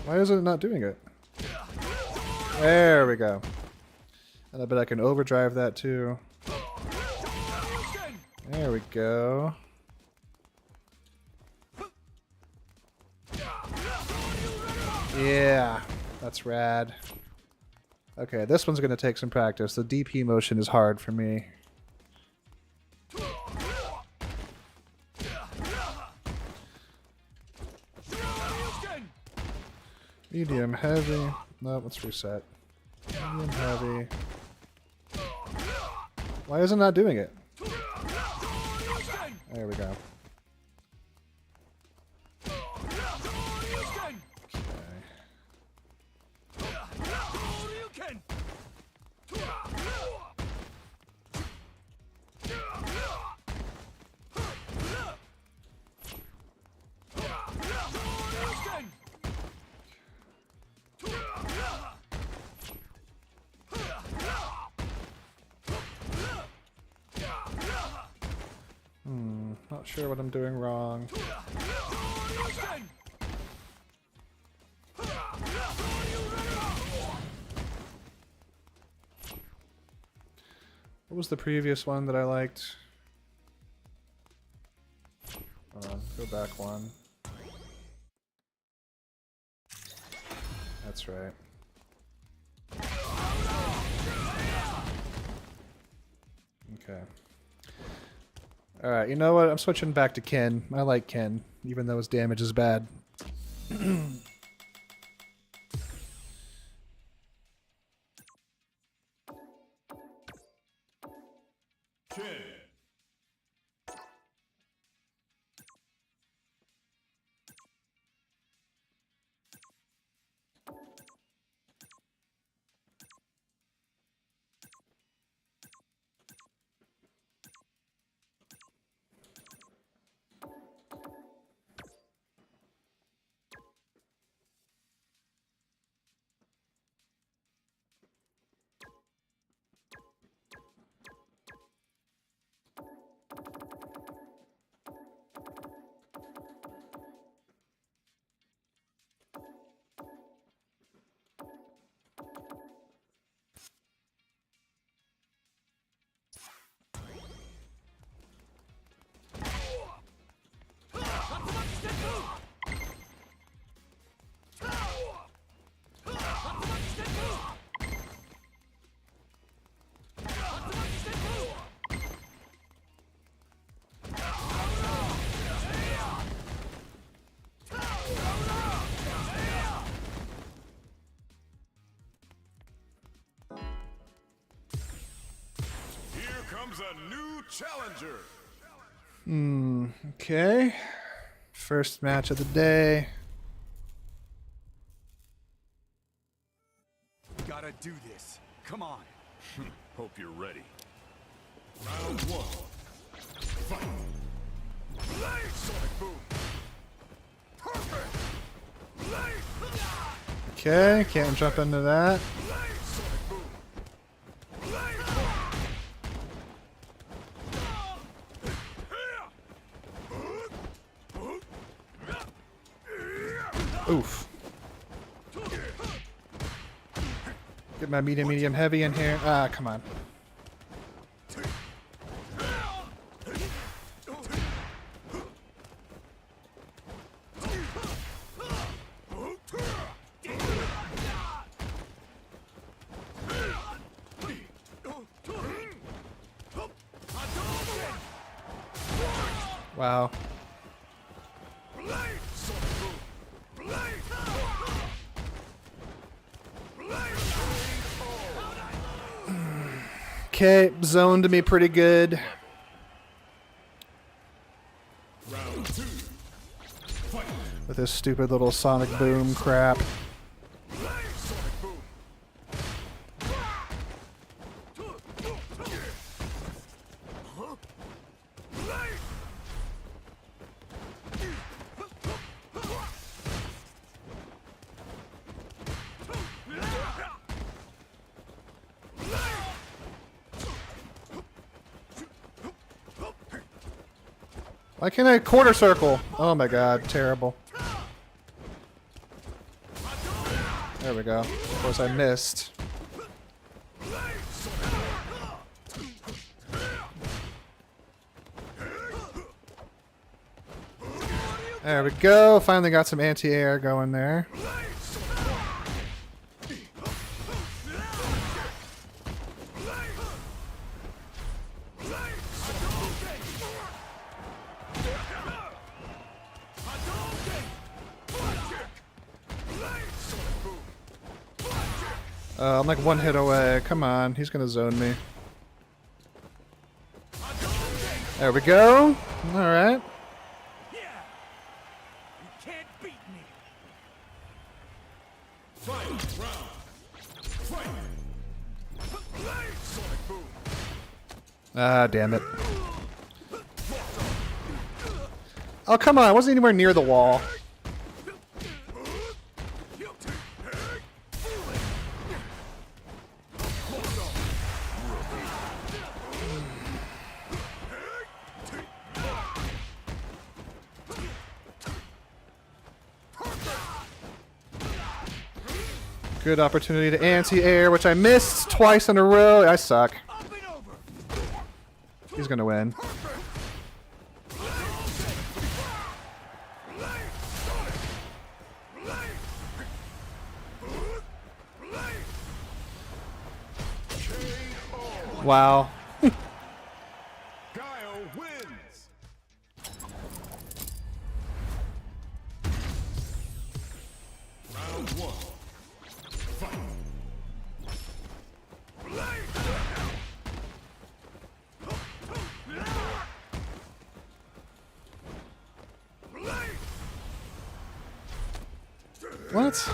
Why is it not doing it? There we go. And I bet I can overdrive that too. There we go. Yeah, that's rad. Okay, this one's gonna take some practice. The DP motion is hard for me. Medium, heavy. No, let's reset. Medium, heavy. Why is it not doing it? There we go. Not sure what I'm doing wrong. What was the previous one that I liked? Go back one. That's right. Okay. Alright, you know what? I'm switching back to Ken. I like Ken, even though his damage is bad. 10. Here comes a new challenger. Okay. First match of the day. Gotta do this. Come on. Hope you're ready. Round 1. Fight. Sonic boom. Perfect. Okay, can't jump into that. Sonic boom. Oof. Get my medium heavy in here. Ah, come on. Wow. Okay, zoned me pretty good. Round 2. Fight. With this stupid little sonic boom crap. Sonic boom. Why can't I quarter circle? Oh my god, terrible. There we go. Of course I missed. There we go. Finally got some anti-air going there. I'm like one hit away. Come on, he's gonna zone me. There we go. All right. Can't beat me. Fight. Round. Fight. Sonic boom. Ah, damn it. Oh, come on. I wasn't anywhere near the wall. Good opportunity to anti-air, which I missed twice in a row. I suck. Up and over. He's gonna win. Wow. Guile wins. Round one. Fight. What?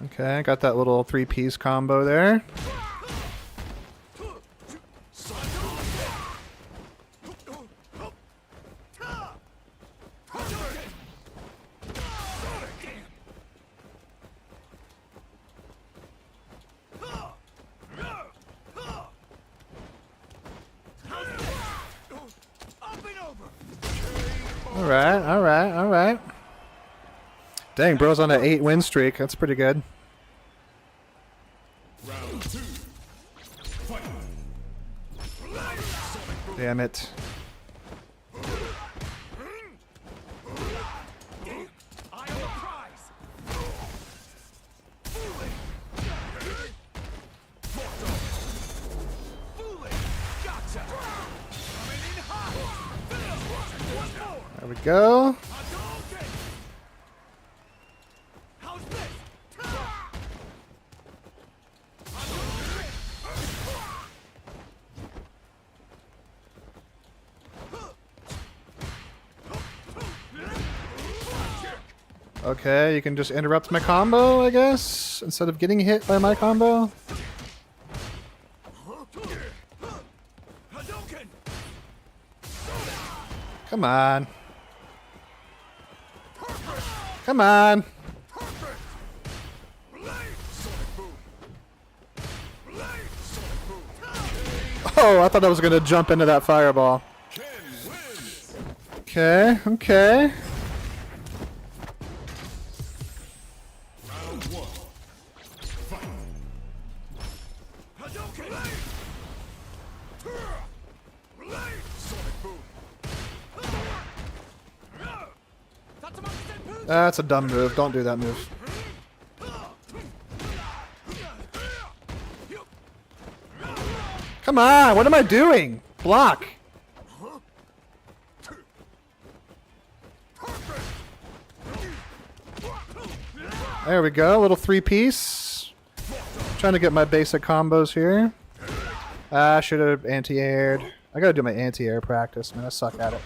Okay, got that little three-piece combo there. Alright, alright, alright. Dang, bro's on an 8-win streak. That's pretty good. Round two. Fight. Damn it. I am the prize. Foolish. Gotcha. Coming in hot. One more. There we go. Hadouken. How's this? Okay, you can just interrupt my combo, I guess, instead of getting hit by my combo. Hadouken. Come on. Come on. Oh, I thought I was going to jump into that fireball. Ken wins. Okay, okay. Round one. Fight. Hadouken. Sonic boom. That's a dumb move. Don't do that move. Come on, what am I doing? Block. There we go, a little three-piece. Trying to get my basic combos here. I should have anti-aired. I gotta do my anti-air practice, man. I suck at it.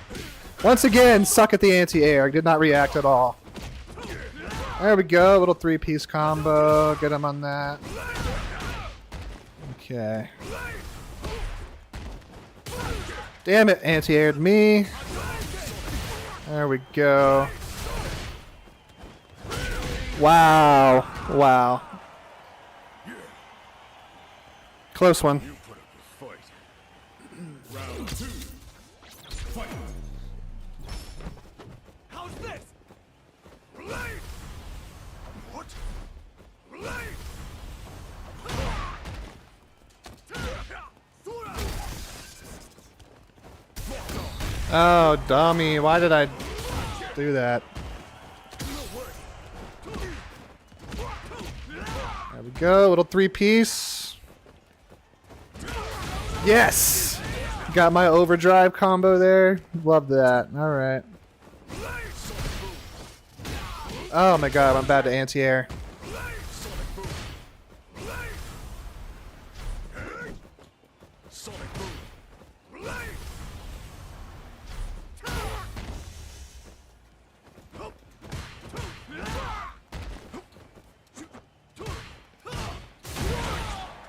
Once again, suck at the anti-air. I did not react at all. There we go, a little three-piece combo. Get him on that. Okay. Damn it, anti-aired me. There we go. Wow. Wow. Close one. You put up a fight. Round two. Fight. How's this? What? Oh, dummy. Why did I do that? There we go. Little three-piece. Yes! Got my overdrive combo there. Love that. Alright. Oh my god, I'm bad to anti-air. Sonic boom.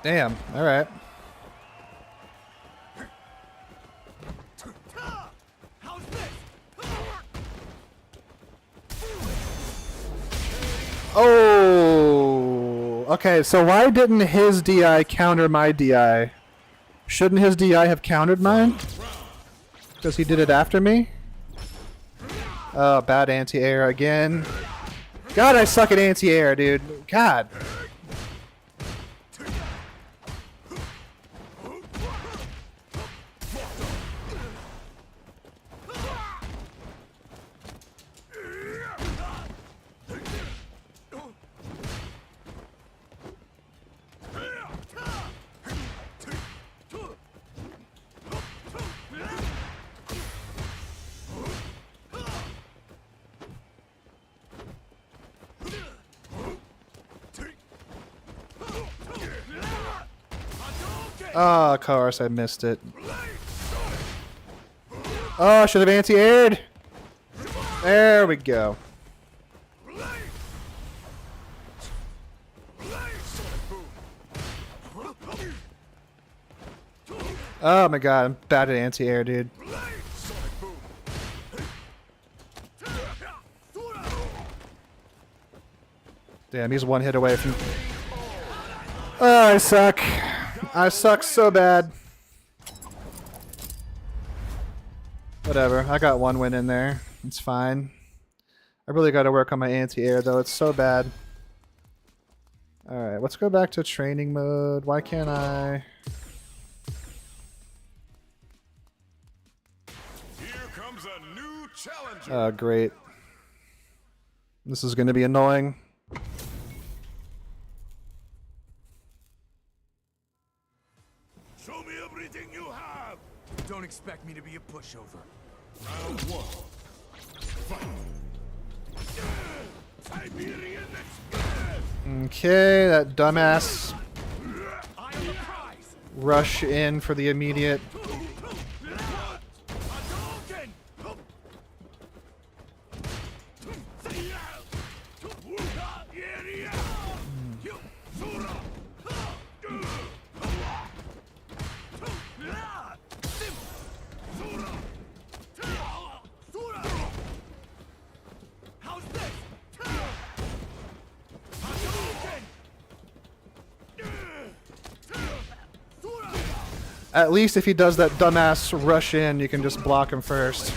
Damn. Alright. How's this? Oh! Okay, so why didn't his DI counter my DI? Shouldn't his DI have countered mine? Because he did it after me? Oh, bad anti-air again. God, I suck at anti-air, dude. God. Oh, of course, I missed it. Oh, I should have anti-aired. There we go. Oh my god, I'm bad at anti-air, dude. Damn, he's one hit away from... Oh, I suck. I suck so bad. Whatever, I got one win in there. It's fine. I really got to work on my anti-air, though. It's so bad. Alright, let's go back to training mode. Why can't I... Here comes a new challenger. Oh, great. This is going to be annoying. Show me everything you have. Don't expect me to be a pushover. Round one. Fight. Siberian Express. Okay, that dumbass I am the prize. rush in for the immediate... Hadouken! How's this? Hadouken! At least if he does that dumbass rush in, you can just block him first.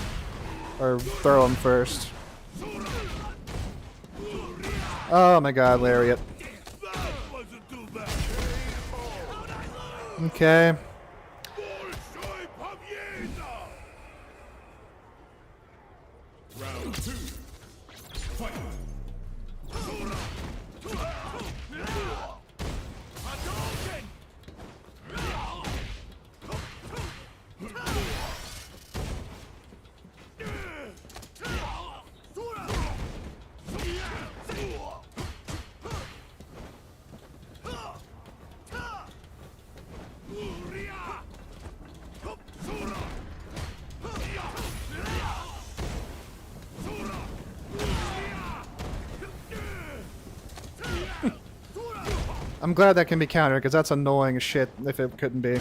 Or throw him first. Oh my god, Lariat. That wasn't too bad. Okay. Bolshoi Pavyena. Round two. Fight. Hadouken! I'm glad that can be countered, because that's annoying as shit if it couldn't be.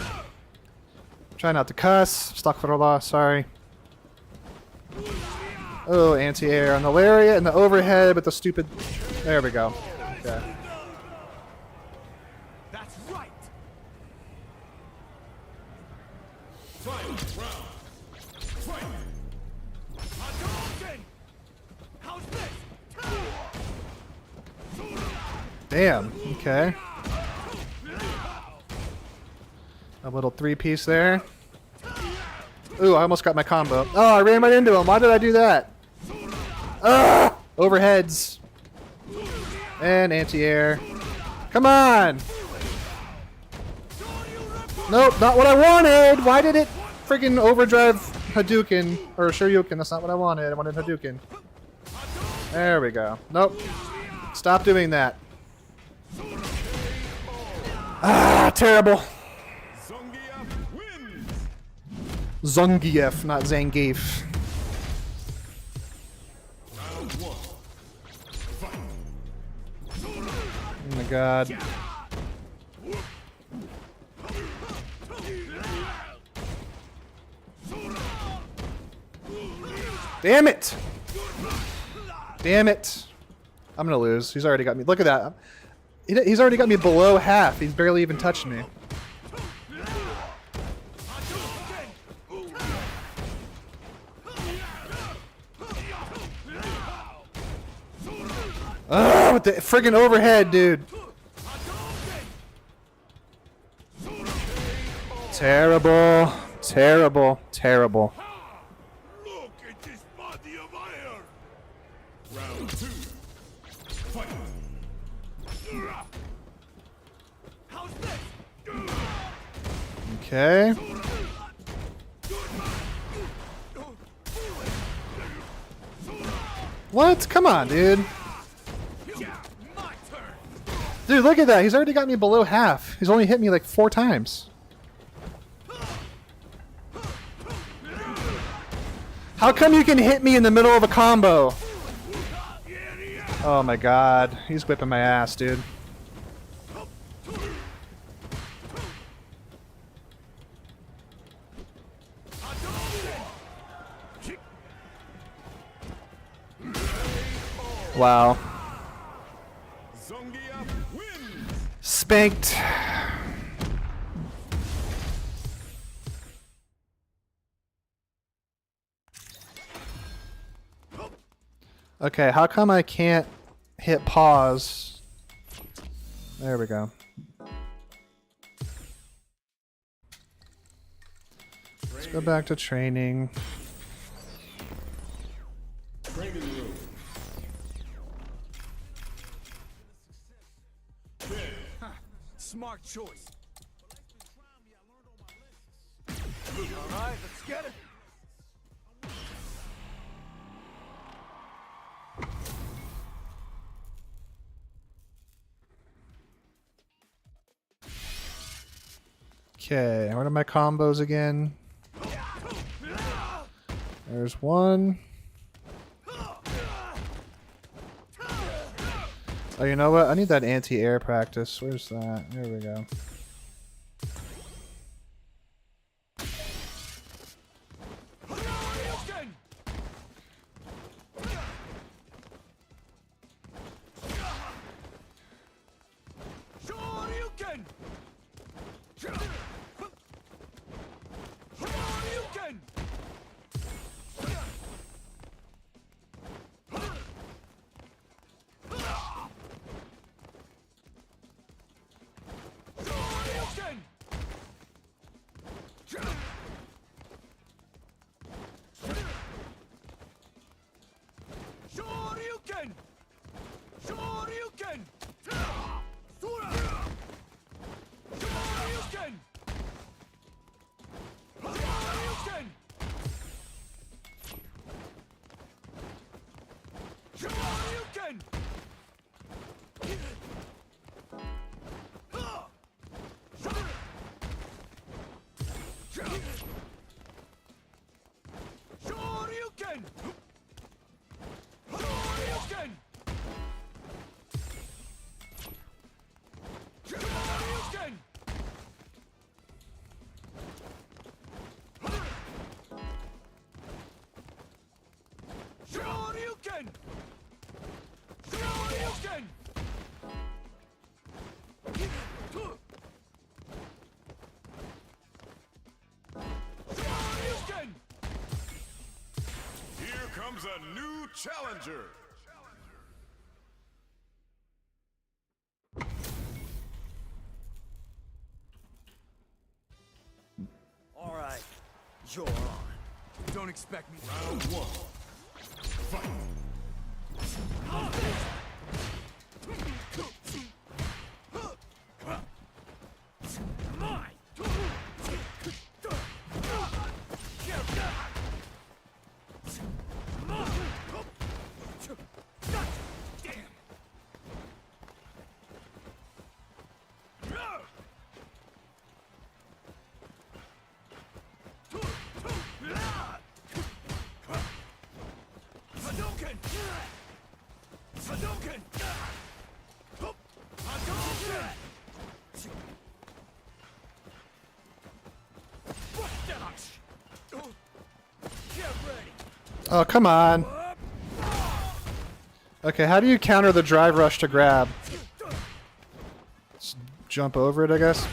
Try not to cuss. Astaghfirullah, sorry. Oh, anti-air on the Lariat and the overhead with the stupid... There we go. Okay. That's right! Final round. Fight. Hadouken! How's this? Damn. Okay. A little three-piece there. Ooh, I almost got my combo. Oh, I ran right into him. Why did I do that? Ah! Overheads. And anti-air. Come on! Nope, not what I wanted! Why did it freaking overdrive Hadouken? Or Shoryuken, that's not what I wanted. I wanted Hadouken. There we go. Nope. Stop doing that. Ah, terrible. Zangief wins. Zangief, not Zangief. Round one. Fight. Oh my god. Damn it! Damn it! I'm gonna lose. He's already got me. Look at that. He's already got me below half. He's barely even touched me. Oh, with the friggin' overhead, dude. Terrible, terrible, terrible. Look at this body of iron. Round 2. Fight. How's this? Okay. What? Come on, dude. My turn. Dude, look at that. He's already got me below half. He's only hit me like 4 times. How come you can hit me in the middle of a combo? Oh my god. He's whipping my ass, dude. Wow. Zongia wins. Spanked. Okay, how come I can't hit pause? There we go. Let's go back to training. Training room. 10. Smart choice. All right, let's get it. Okay, what are my combos again? There's one. Oh, you know what? I need that anti-air practice. Where's that? There we go. Shoryuken! Shoryuken! Shoryuken! Shoryuken! Shoryuken! Shoryuken! Shoryuken! Shoryuken! Shoryuken! Shoryuken! Shoryuken! Shoryuken! Shoryuken! Shoryuken! Here comes a new challenger. All right, you're on. Don't expect me. Round 1. Fight. Hadouken! Hadouken! Hadouken! Get ready! Oh, come on. Okay, how do you counter the drive rush to grab? jump over it, I guess.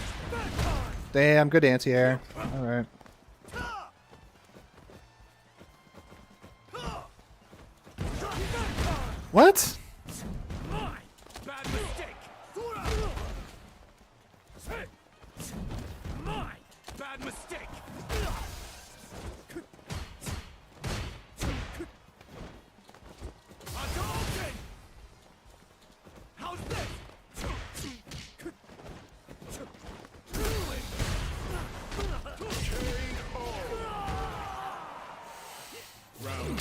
Damn, good anti-air. All right. What? Bad mistake. Bad mistake. Hadouken! How's this?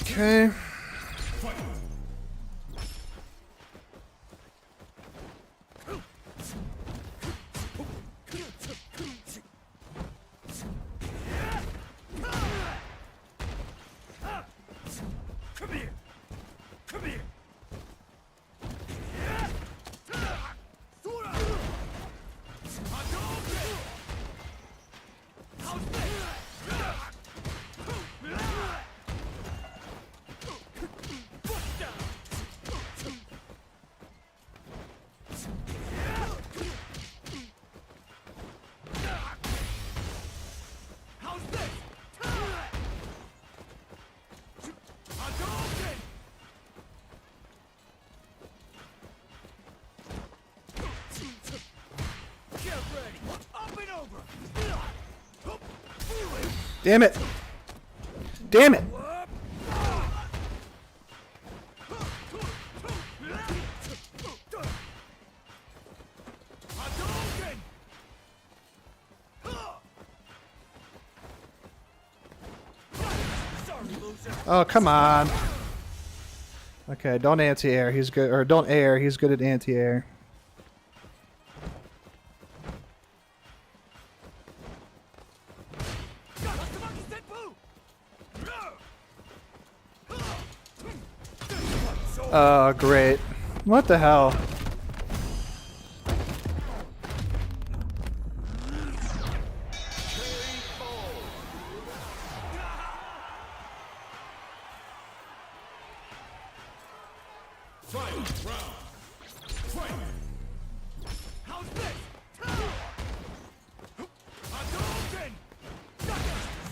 Okay. Come here. Come here. Hadouken! How's this? How's this? Hadouken! Get ready. Up and over. Damn it. Damn it. Hadouken! Sorry, loser. Oh, come on. Okay, don't anti-air. He's good. Or don't air. He's good at anti-air. Oh, great. What the hell? Final round. Fight. How's this? Hadouken!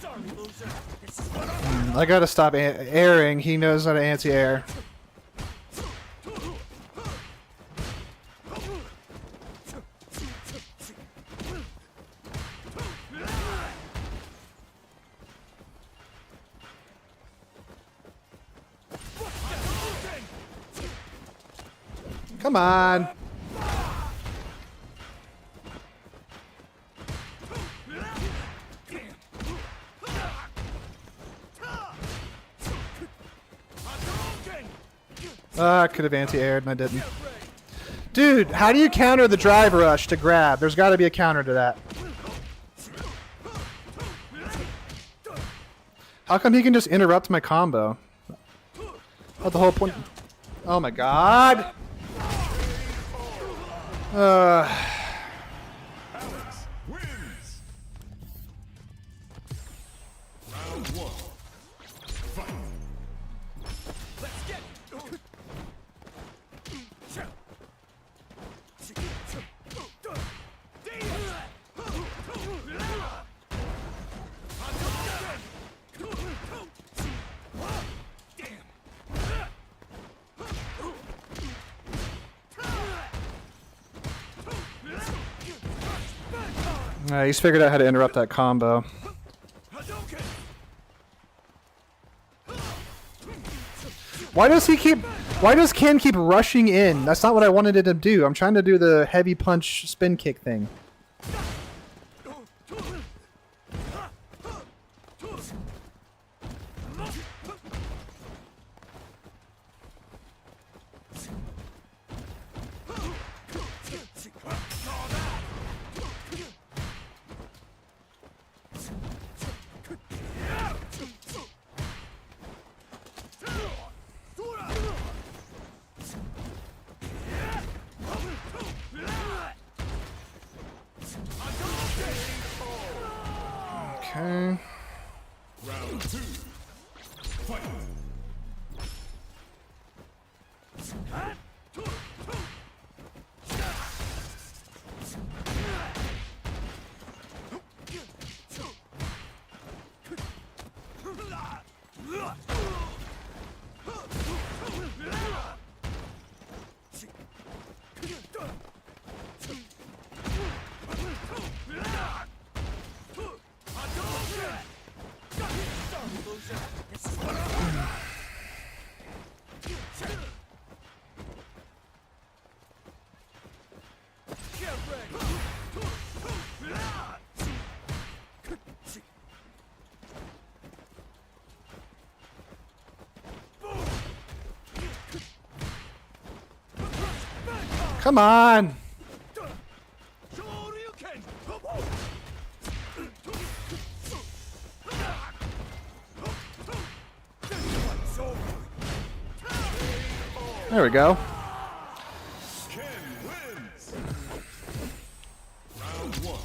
Sorry, loser. This is what I'm I gotta stop airing. He knows how to anti-air. Come on. I could have anti-aired and I didn't. Dude, how do you counter the drive rush to grab? There's got to be a counter to that. How come he can just interrupt my combo? What the whole point? Oh my god. Alex wins. Round one. Fight. Let's get He's figured out how to interrupt that combo. Why does Ken keep rushing in? That's not what I wanted it to do. I'm trying to do the heavy punch spin kick thing. Okay. Round two. Fight. Come on! There we go. Ken wins. Round 1.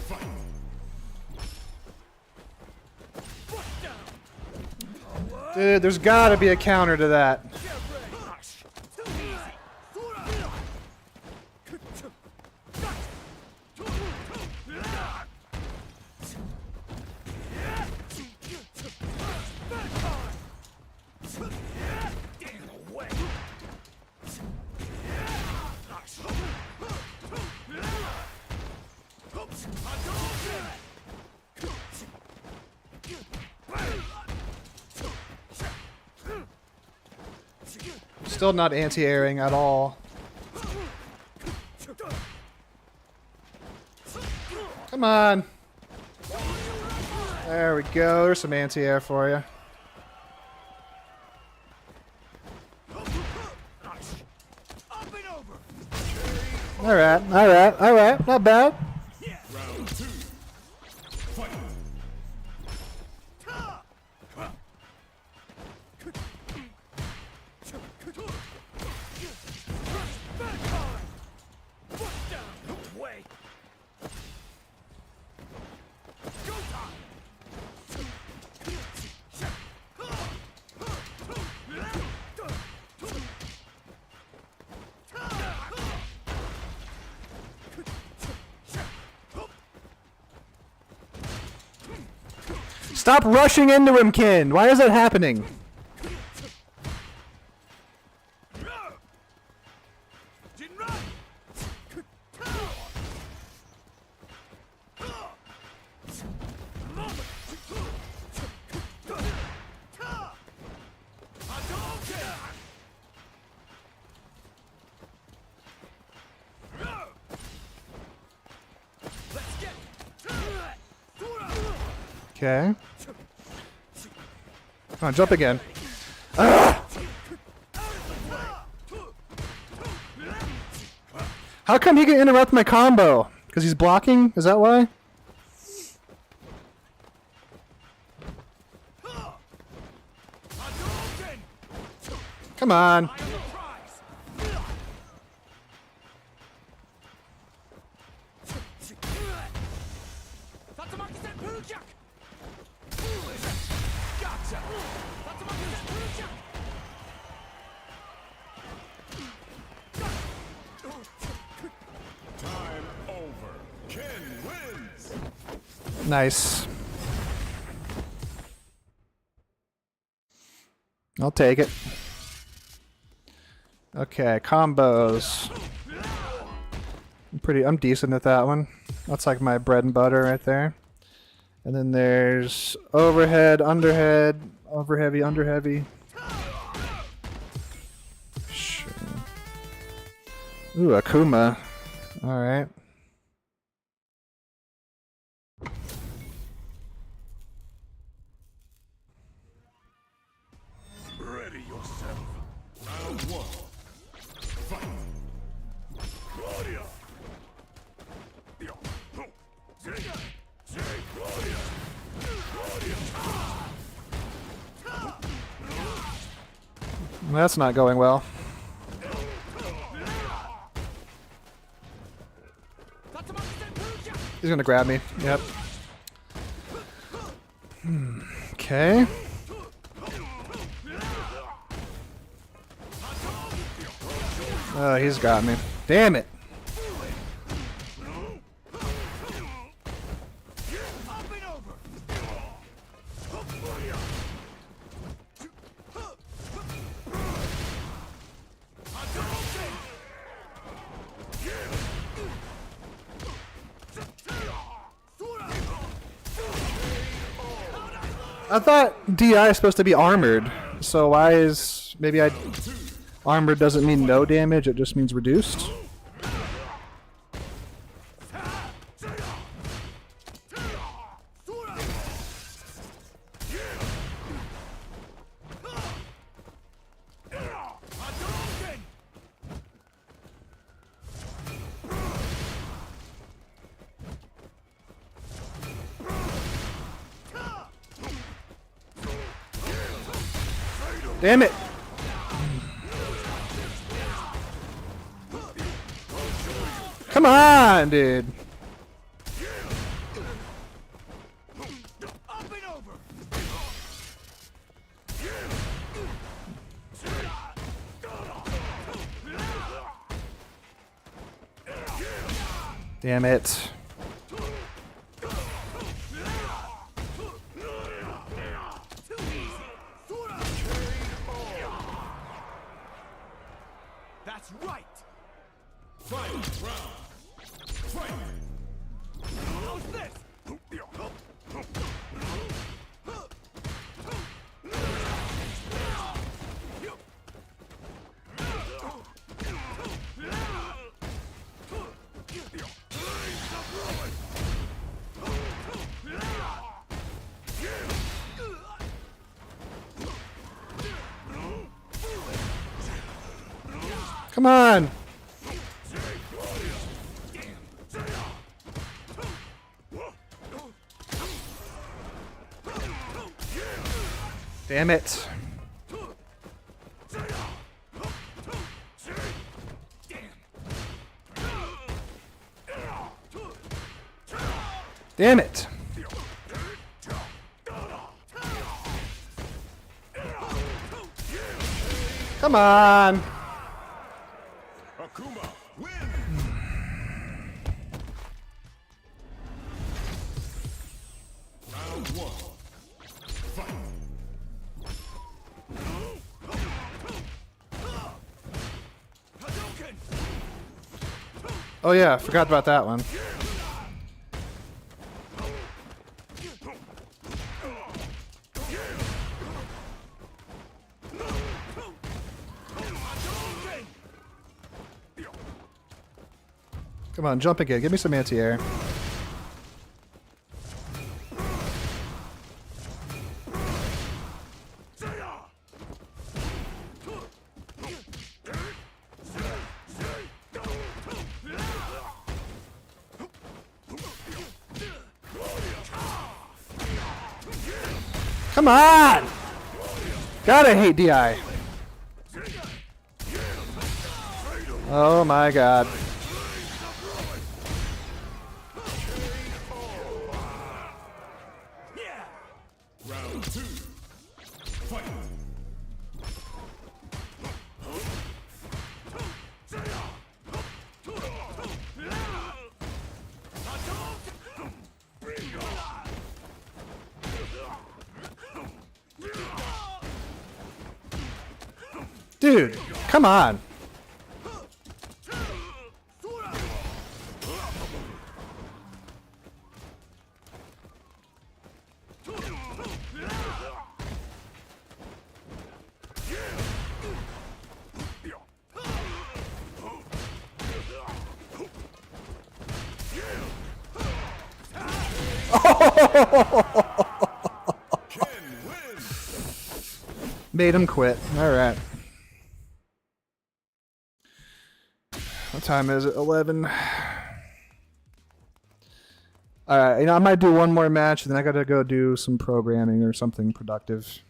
Fight. Dude, there's gotta be a counter to that. Still not anti-airing at all. Come on. There we go. There's some anti-air for you. Alright, alright, alright. Not bad. Round 2. Fight. Stop rushing into him, Ken! Why is that happening? Okay. Come on, jump again. Ah! How come he can interrupt my combo? Because he's blocking? Is that why? Come on. Time over. Ken wins. Nice. I'll take it. Okay, combos. I'm decent at that one. That's like my bread and butter right there. And then there's overhead, underhead, overheavy, underheavy. Sure. Ooh, Akuma. Alright. Ready yourself. Round 1. Fight. Claudia. That's not going well. He's gonna grab me. Yep. Okay. Oh, he's got me. Damn it. I thought DI is supposed to be armored, so why is armored doesn't mean no damage, it just means reduced? Damn it! Come on, dude. Up and over. Damn it. That's right. Final round. Fight. How's this? Come on. Damn it. Damn it. Come on. Akuma win. Round one. Fight. Oh yeah, forgot about that one. Come on, jump again. Give me some anti-air. Come on! Gotta hate DI. Oh my god. Round two. Fight. Dude, come on. Ken wins. Made him quit. All right. What time is it? 11. All right. You know, I might do one more match, and then I got to go do some programming or something productive.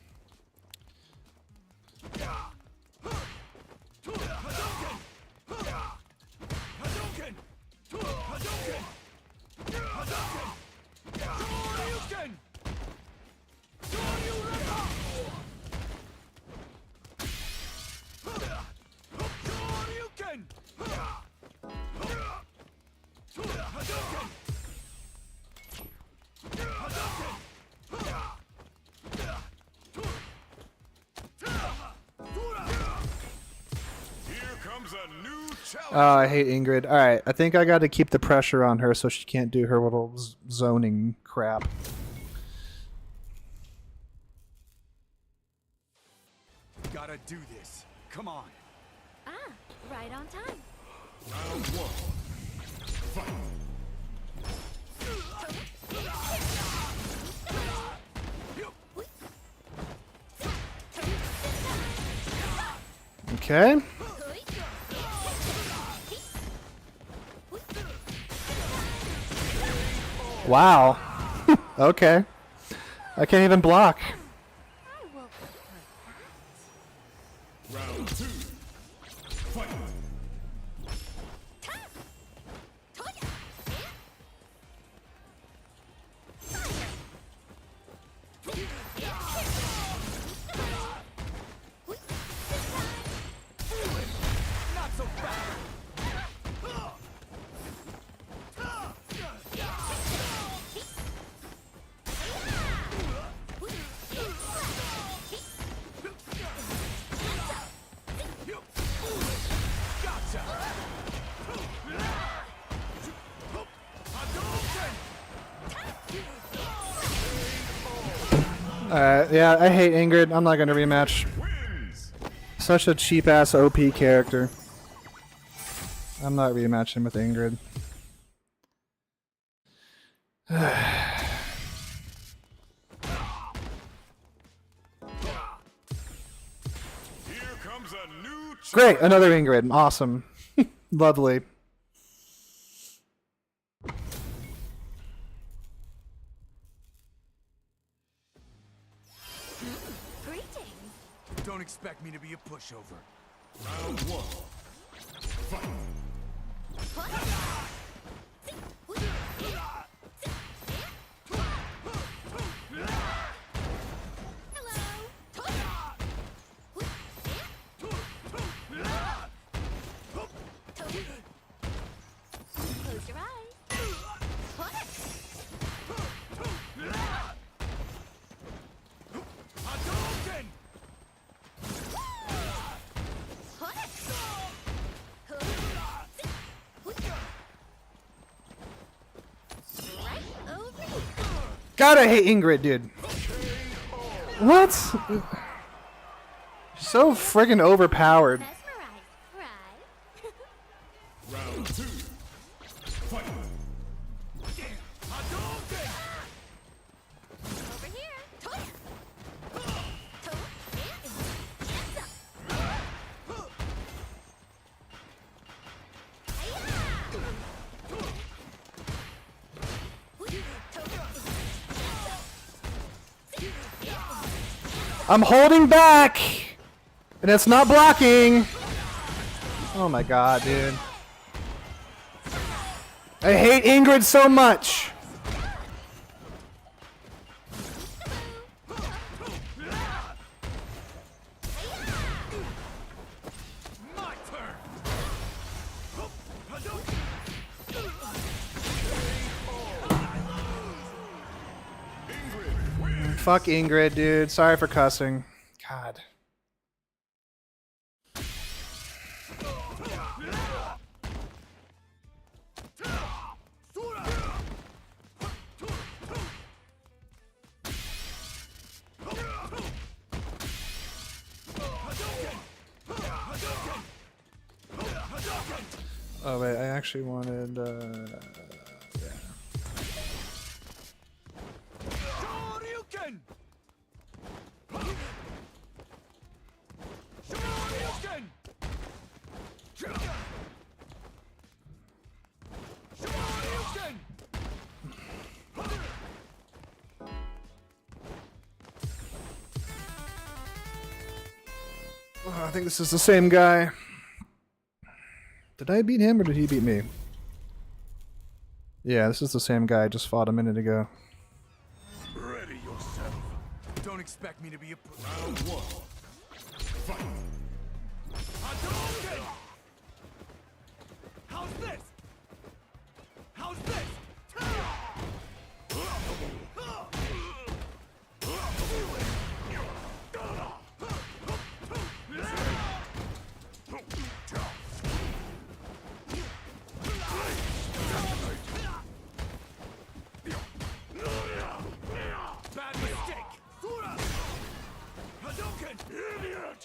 A new challenge. Oh, I hate Ingrid. All right. I think I got to keep the pressure on her so she can't do her little zoning crap. Gotta do this. Come on. Ah, right on time. Round one. Fight. Okay. Wow. Okay. I can't even block. I will prefer that. Round 2. Fight. Not so fast. Gotcha. Alright, yeah, I hate Ingrid. I'm not gonna rematch. Wins. Such a cheap ass OP character. I'm not rematching with Ingrid. Here comes a new Great, another Ingrid. Awesome. Lovely. Greetings. Don't expect me to be a pushover. Round 1. Fight. Close your eyes. Hadouken! Right over here. God, I hate Ingrid, dude. What? So friggin' overpowered. Mesmerized, right? Round 2. Fight. Hadouken! Over here. Toya. I'm holding back! And it's not blocking! Oh my god, dude. I hate Ingrid so much! My turn! Fuck Ingrid, dude. Sorry for cussing. God. Oh wait, I actually wanted, yeah. Shoryuken! Shoryuken! Shoryuken! Oh, I think this is the same guy. Did I beat him or did he beat me? Yeah, this is the same guy I just fought a minute ago. Ready yourself. Don't expect me to be a Round 1. Fight. Hadouken! How's this? How's this? Bad mistake! Hadouken! Idiot!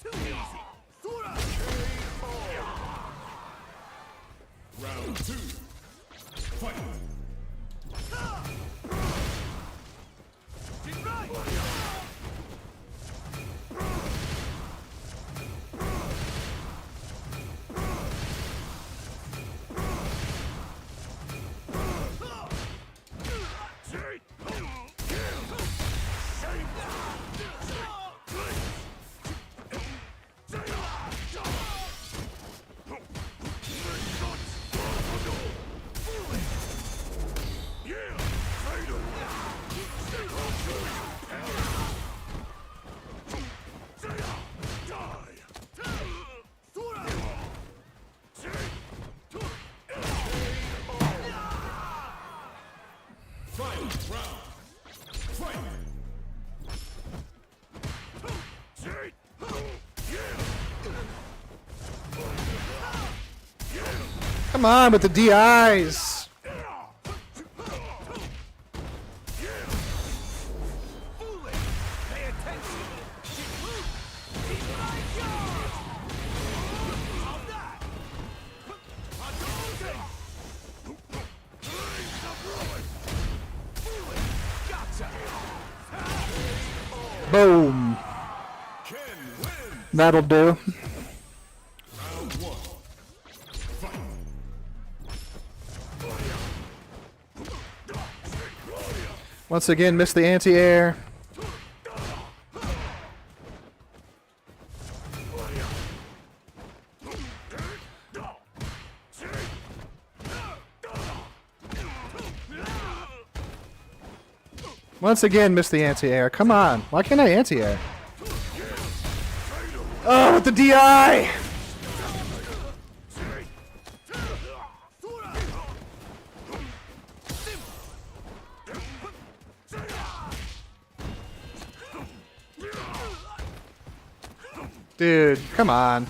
Too easy! Round 2. Fight. Get right! Come on with the DIs. Pay attention. Boom. Ken wins. That'll do. Round 1. Fight. Once again, missed the anti-air. Once again, missed the anti-air. Come on. Why can't I anti-air? Oh, with the DI! Dude, come on.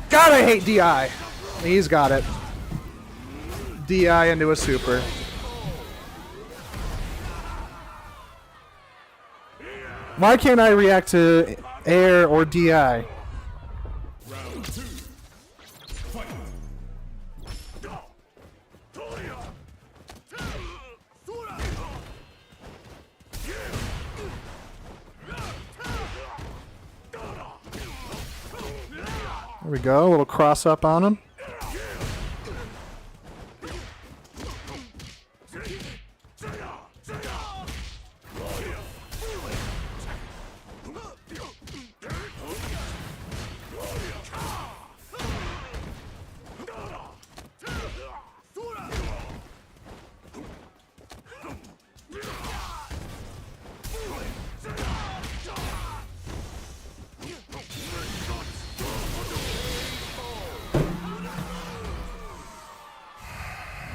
God, I hate DI. He's got it. DI into a super. Why can't I react to air or DI? Round 2. Fight. There we go. A little cross up on him.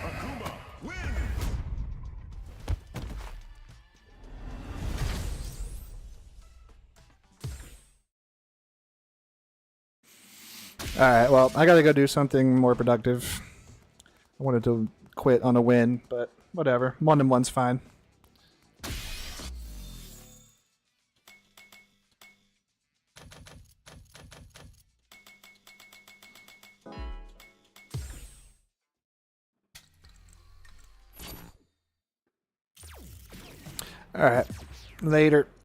Akuma wins. Alright, well, I gotta go do something more productive. I wanted to quit on a win, but whatever. 1-1's fine. Alright. Later.